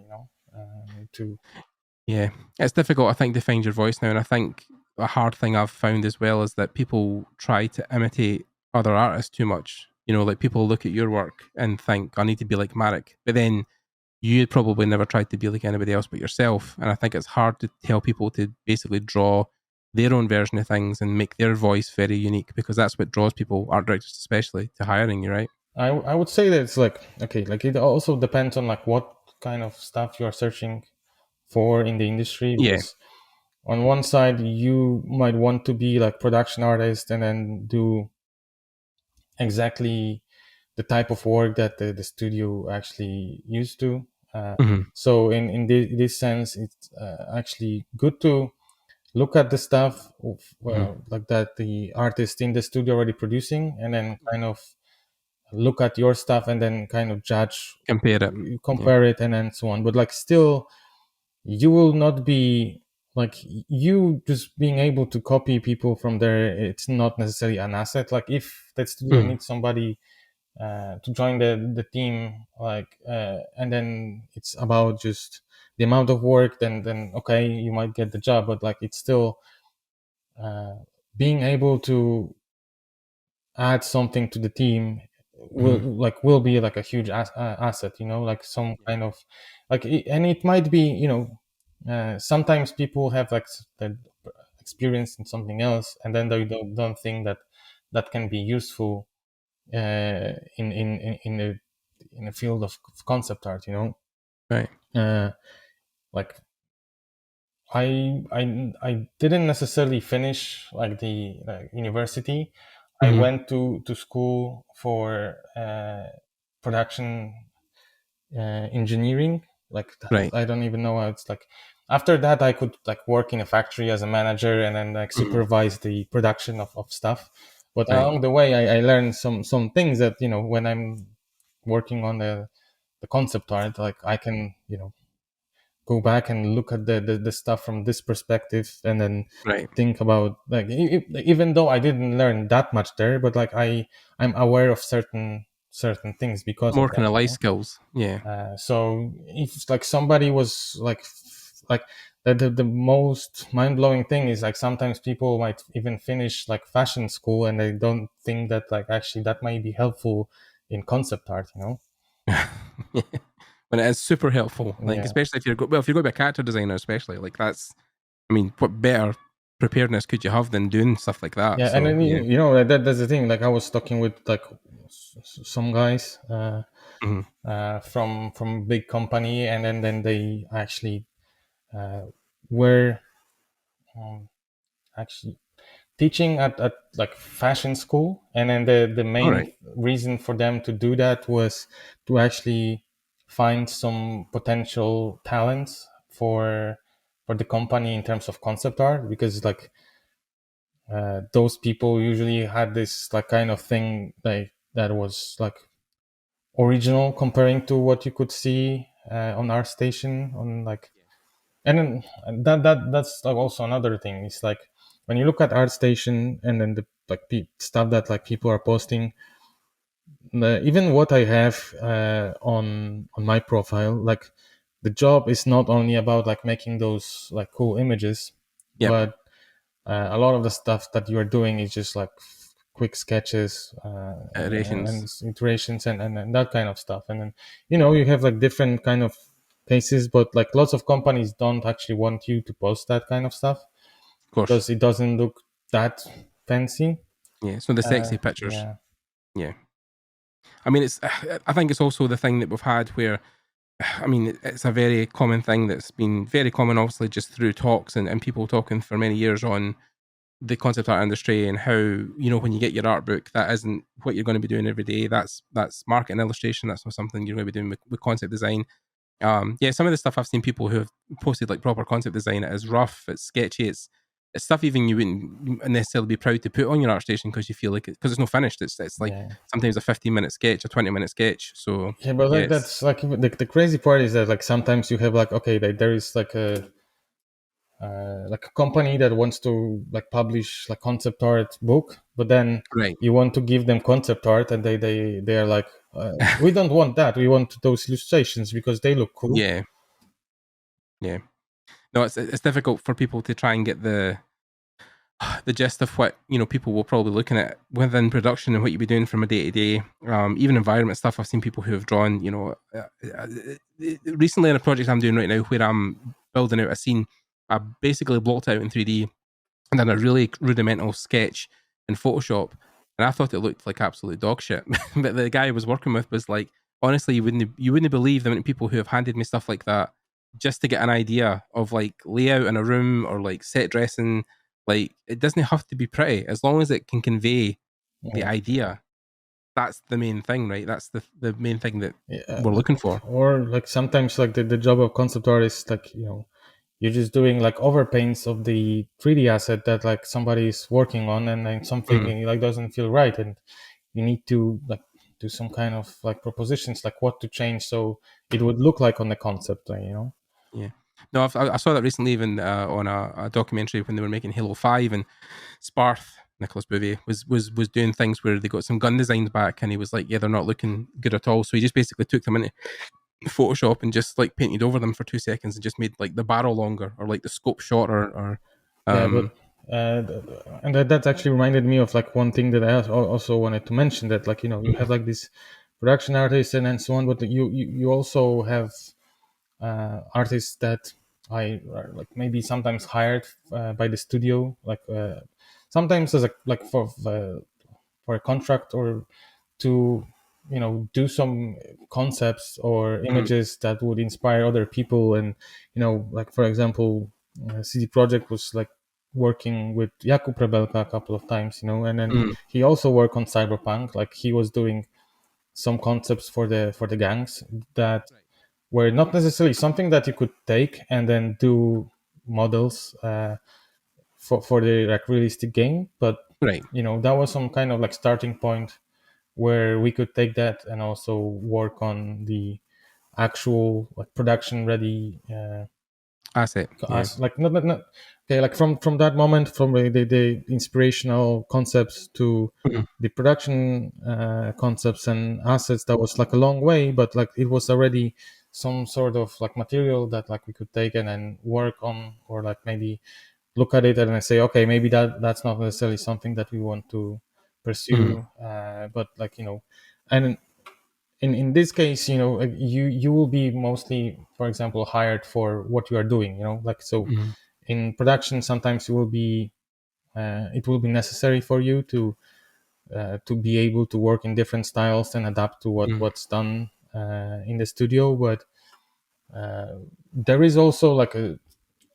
to Yeah. It's difficult, I think, to find your voice now. And I think a hard thing I've found as well is that people try to imitate other artists too much. Like people look at your work and think, I need to be like Marek. But then you probably never tried to be like anybody else but yourself. And I think it's hard to tell people to basically draw their own version of things and make their voice very unique, because that's what draws people, art directors especially, to hiring you, right? I would say that it's like, okay, like it also depends on like what kind of stuff you are searching for in the industry, Yeah. because on one side you might want to be like production artist and then do exactly the type of work that the studio actually used to. So in this sense, it's actually good to look at the stuff of, like that the artist in the studio already producing, and then kind of look at your stuff and then kind of Compare it. compare it, and then so on. But like still, you will not be like you just being able to copy people from there, it's not necessarily an asset. Like if that studio needs somebody to join the team, like and then it's about just the amount of work, then okay, you might get the job, but like it's still being able to add something to the team will be like a huge asset, like some kind of like and it might be, sometimes people have like the experience in something else, and then they don't think that that can be useful in a field of concept art, Right. like I didn't necessarily finish like the university. I went to school for production engineering. Like Right. I don't even know how it's like. After that, I could like work in a factory as a manager and then like supervise the production of stuff. But Right. along the way, I learned some things that when I'm working on the concept art, like I can go back and look at the stuff from this perspective, and then Right. think about like even though I didn't learn that much there, but like I'm aware of certain things because of More that, kind of life skills. Yeah. so if like somebody was like the most mind-blowing thing is like sometimes people might even finish like fashion school and they don't think that like actually that might be helpful in concept art, When it is super helpful, like yeah. especially if you're if you're going to be a character designer, especially like that's, I mean, what better preparedness could you have than doing stuff like that? Yeah, and So then yeah. that's the thing. Like I was talking with like some guys Mhm. from big company, and then they actually were actually teaching at like fashion school, and then the All main right. reason for them to do that was to actually find some potential talents for the company in terms of concept art, because like those people usually had this like kind of thing like that was like original comparing to what you could see on our station on like. And then that's like also another thing. It's like when you look at ArtStation and then the like stuff that like people are posting, even what I have on my profile, like the job is not only about like making those like cool images, Yep. but a lot of the stuff that you are doing is just like quick sketches and Iterations. iterations and that kind of stuff. And then you have like different kind of cases, but like lots of companies don't actually want you to post that kind of stuff Of course. because it doesn't look that fancy. Yeah. So the sexy pictures. Yeah, Yeah. I mean, it's. I think it's also the thing that we've had where, I mean, it's a very common thing that's been very common, obviously, just through talks and people talking for many years on the concept art industry and how, when you get your art book, that isn't what you're going to be doing every day. That's marketing illustration. That's not something you're going to be doing with concept design. Yeah, some of the stuff I've seen people who have posted like proper concept design, it is rough, it's sketchy, it's stuff even you wouldn't necessarily be proud to put on your ArtStation because you feel like because it's not finished. It's like yeah, sometimes a 15-minute sketch, a 20-minute sketch. So yeah. But yeah, like that's like the crazy part is that like sometimes you have like okay, there is like a company that wants to like publish like concept art book, but then right. you want to give them concept art and they are like we don't want that, we want those illustrations because they look cool. Yeah, yeah. No, it's difficult for people to try and get the gist of what people will probably looking at within production and what you'd be doing from a day to day, even environment stuff. I've seen people who have drawn, recently in a project I'm doing right now where I'm building out a scene. I basically blocked out in 3D and done a really rudimental sketch in Photoshop, and I thought it looked like absolute dog shit. But the guy I was working with was like, honestly, you wouldn't believe the many people who have handed me stuff like that just to get an idea of like layout in a room or like set dressing. Like it doesn't have to be pretty as long as it can convey the Yeah, idea. That's the main thing, right? That's the main thing that yeah. we're looking for. Or like sometimes like the job of concept art is like you're just doing like overpaints of the 3D asset that like somebody is working on, and then Mhm. something like doesn't feel right, and you need to like do some kind of like propositions like what to change so it would look like on the concept, Yeah. No, I saw that recently, even on a documentary when they were making Halo 5, and Sparth, Nicholas Bouvier, was doing things where they got some gun designs back, and he was like, yeah, they're not looking good at all. So he just basically took them into Photoshop and just like painted over them for 2 seconds and just made like the barrel longer or like the scope shorter or Yeah, but and that actually reminded me of like one thing that I also wanted to mention, that like, you know, you have like this production artists and so on, but you also have artists that I are like maybe sometimes hired by the studio, like sometimes as a like for a contract, or to, you know, do some concepts or images that would inspire other people. And, you know, like for example, CD Projekt was like working with Jakub Rebelka a couple of times, you know, and then he also worked on Cyberpunk. Like he was doing some concepts for the gangs that were not necessarily something that you could take and then do models for the like realistic game, but right. you know, that was some kind of like starting point where we could take that and also work on the actual like production ready Asset. Yeah. as like not okay, like from that moment, from the inspirational concepts to the production concepts and assets, that was like a long way, but like it was already some sort of like material that like we could take and then work on, or like maybe look at it and then say, okay, maybe that's not necessarily something that we want to pursue, but like, you know, and in this case, you know, you will be mostly, for example, hired for what you are doing, you know, like, so in production sometimes it will be necessary for you to be able to work in different styles and adapt to what's done in the studio, but there is also like a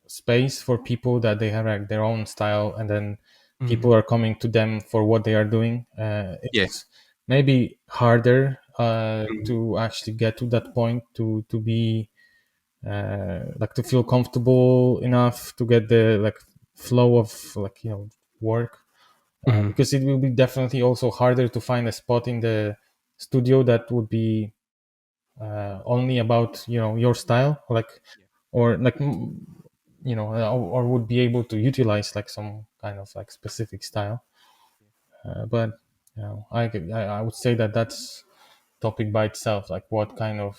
space for people that they have like their own style, and then people are coming to them for what they are doing. It's maybe harder to actually get to that point, to be like to feel comfortable enough to get the like flow of like, you know, work, because it will be definitely also harder to find a spot in the studio that would be only about, you know, your style, like, or like, you know, or would be able to utilize like some kind of like specific style, but you know, I would say that that's topic by itself, like what kind of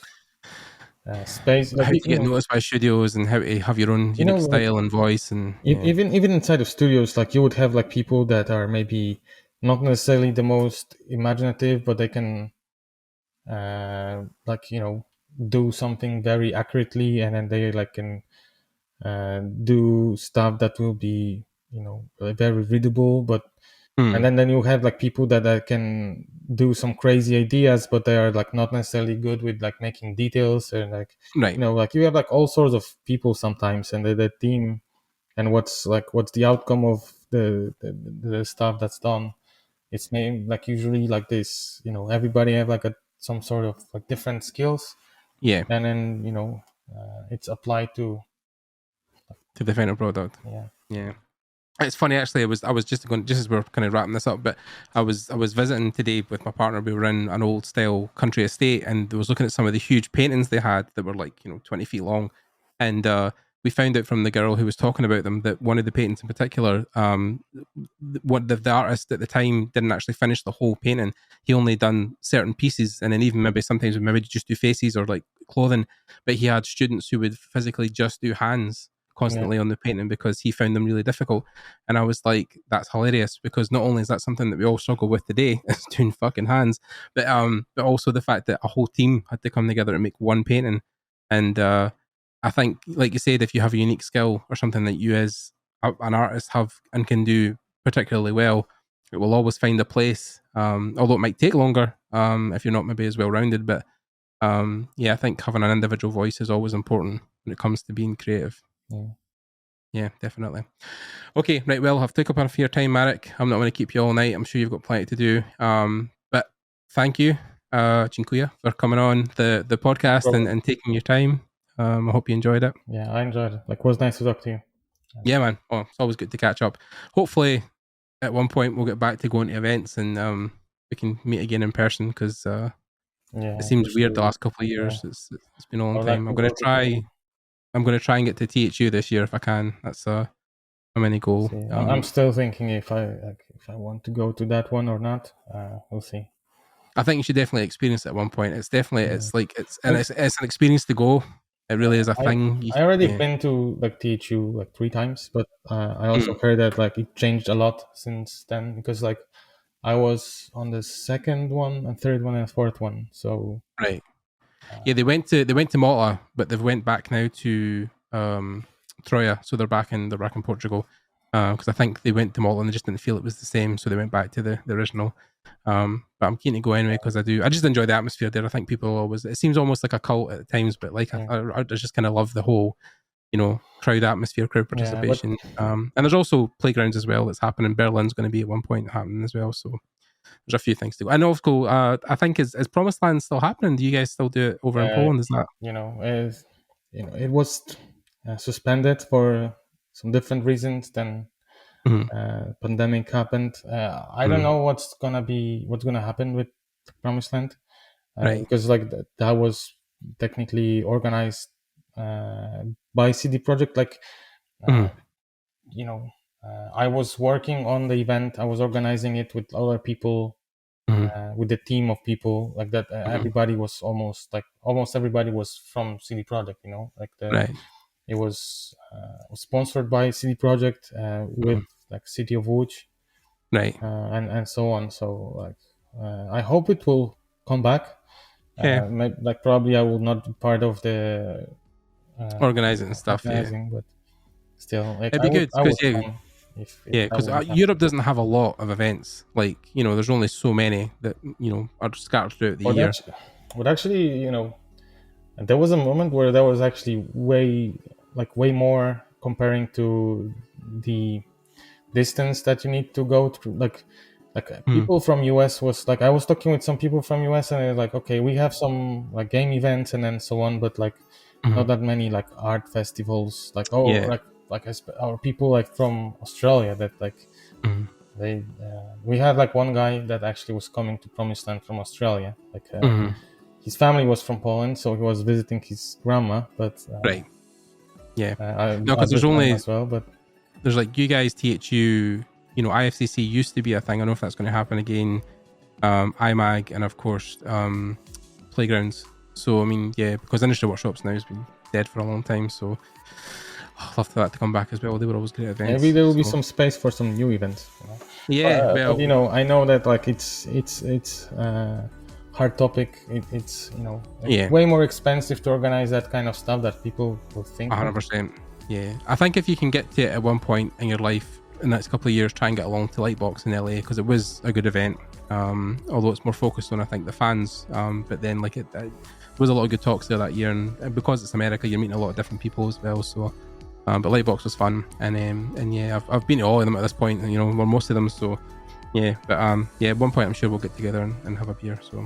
space, like, How to you get know, noticed by studios and how to have your own you know, unique like style and voice and yeah. even inside of studios, like you would have like people that are maybe not necessarily the most imaginative, but they can like, you know, do something very accurately, and then they like can do stuff that will be, you know, very readable, but and then you have like people that can do some crazy ideas, but they are like not necessarily good with like making details, and like, Right. you know, like you have like all sorts of people sometimes, and the team, and what's the outcome of the stuff that's done. It's maybe like usually like this, you know, everybody have like some sort of like different skills, Yeah. and then, you know, it's applied to To the final product. yeah. Yeah. It's funny actually. I was just going, just as we're kind of wrapping this up, but I was visiting today with my partner. We were in an old style country estate, and I was looking at some of the huge paintings they had that were like, you know, 20 feet long, and we found out from the girl who was talking about them that one of the paintings in particular, what the artist at the time didn't actually finish the whole painting. He only done certain pieces, and then even maybe sometimes maybe just do faces or like clothing, but he had students who would physically just do hands constantly on the painting because he found them really difficult. And I was like, that's hilarious, because not only is that something that we all struggle with today, is doing fucking hands, but also the fact that a whole team had to come together to make one painting. And I think, like you said, if you have a unique skill or something that you as an artist have and can do particularly well, it will always find a place. Although it might take longer if you're not maybe as well rounded, but yeah, I think having an individual voice is always important when it comes to being creative. Yeah, definitely. Okay, right. Well, I've taken up enough of your time, Marek. I'm not going to keep you all night. I'm sure you've got plenty to do. But thank you, Dziękuję, for coming on the podcast and taking your time. I hope you enjoyed it. Yeah, I enjoyed it. Like, it was nice to talk to you. Yeah, man. Oh, it's always good to catch up. Hopefully, at one point, we'll get back to going to events and we can meet again in person, because it seems weird the last couple of years. It's been a long time. I'm going to try. I'm going to try and get to THU this year if I can. That's my mini goal. I'm still thinking if I want to go to that one or not. We'll see. I think you should definitely experience it at one point. It's definitely it's an experience to go. It really is a thing. I already been to like THU like 3 times, but I also heard that like it changed a lot since then, because like I was on the second one and third one and fourth one. So right. Yeah, they went to Malta, but they've went back now to Troia, so they're back in Portugal. Because I think they went to Malta and they just didn't feel it was the same, so they went back to the original. But I'm keen to go anyway because I just enjoy the atmosphere there. I think people always, it seems almost like a cult at times, but like I just kind of love the whole, crowd atmosphere, crowd participation. And there's also playgrounds as well that's happening. Berlin's going to be at one point happening as well, so there's a few things to go. I know, of course, I think is Promised Land still happening? Do you guys still do it over in Poland? Is that it was suspended for some different reasons. Then pandemic happened. I don't know what's gonna happen with Promised Land, because like that was technically organized by CD Projekt. Like I was working on the event. I was organizing it with other people, with the team of people like that. Everybody was almost everybody was from CD Projekt. It was sponsored by CD Projekt with like City of Łódź, right, and so on. So like I hope it will come back. Like probably I will not be part of the organizing and stuff. But still, like, it'd be good because Europe doesn't have a lot of events. Like there's only so many that are scattered throughout the year. But actually, there was a moment where there was actually way more comparing to the distance that you need to go through. Like people from US was like, I was talking with some people from US and they're like, okay, we have some like game events and then so on, but like not that many like art festivals. Like our people like from Australia that like they we had like one guy that actually was coming to Promised Land from Australia. Like his family was from Poland, so he was visiting his grandma. But right, because there's only as well, but there's like you guys THU. IFCC used to be a thing. I don't know if that's going to happen again. IMAG and of course playgrounds. So I mean, because Industry Workshops now has been dead for a long time. So I'd love for that to come back as well. They were always great events. Maybe there will be some space for some new events. But, I know that like it's hard topic. It's way more expensive to organize that kind of stuff that people will think. 100%. Yeah, I think if you can get to it at one point in your life in the next couple of years, try and get along to Lightbox in LA because it was a good event. Although it's more focused on I think the fans. But then like it was a lot of good talks there that year, and because it's America, you're meeting a lot of different people as well. So, but Lightbox was fun, and I've been to all of them at this point, and or most of them. So. But at one point I'm sure we'll get together and have a beer. So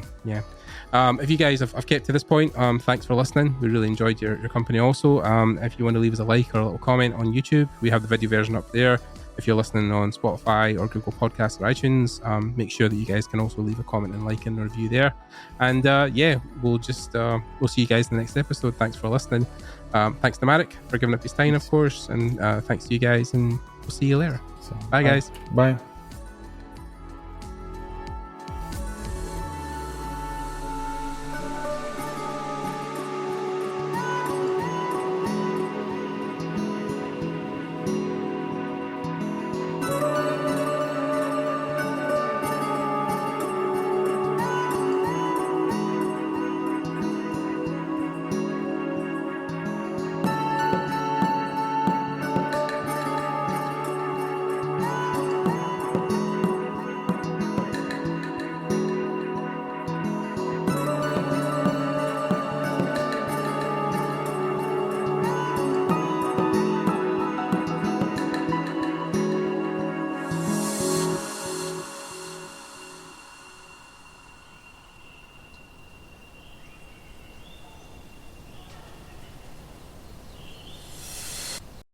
if you guys have kept to this point, thanks for listening. We really enjoyed your company also. If you want to leave us a like or a little comment on YouTube, we have the video version up there. If you're listening on Spotify or Google Podcasts or iTunes, make sure that you guys can also leave a comment and like and review there. And we'll see you guys in the next episode. Thanks for listening. Thanks to Marek for giving up his time, of course, and thanks to you guys, and we'll see you later. Bye guys. Bye.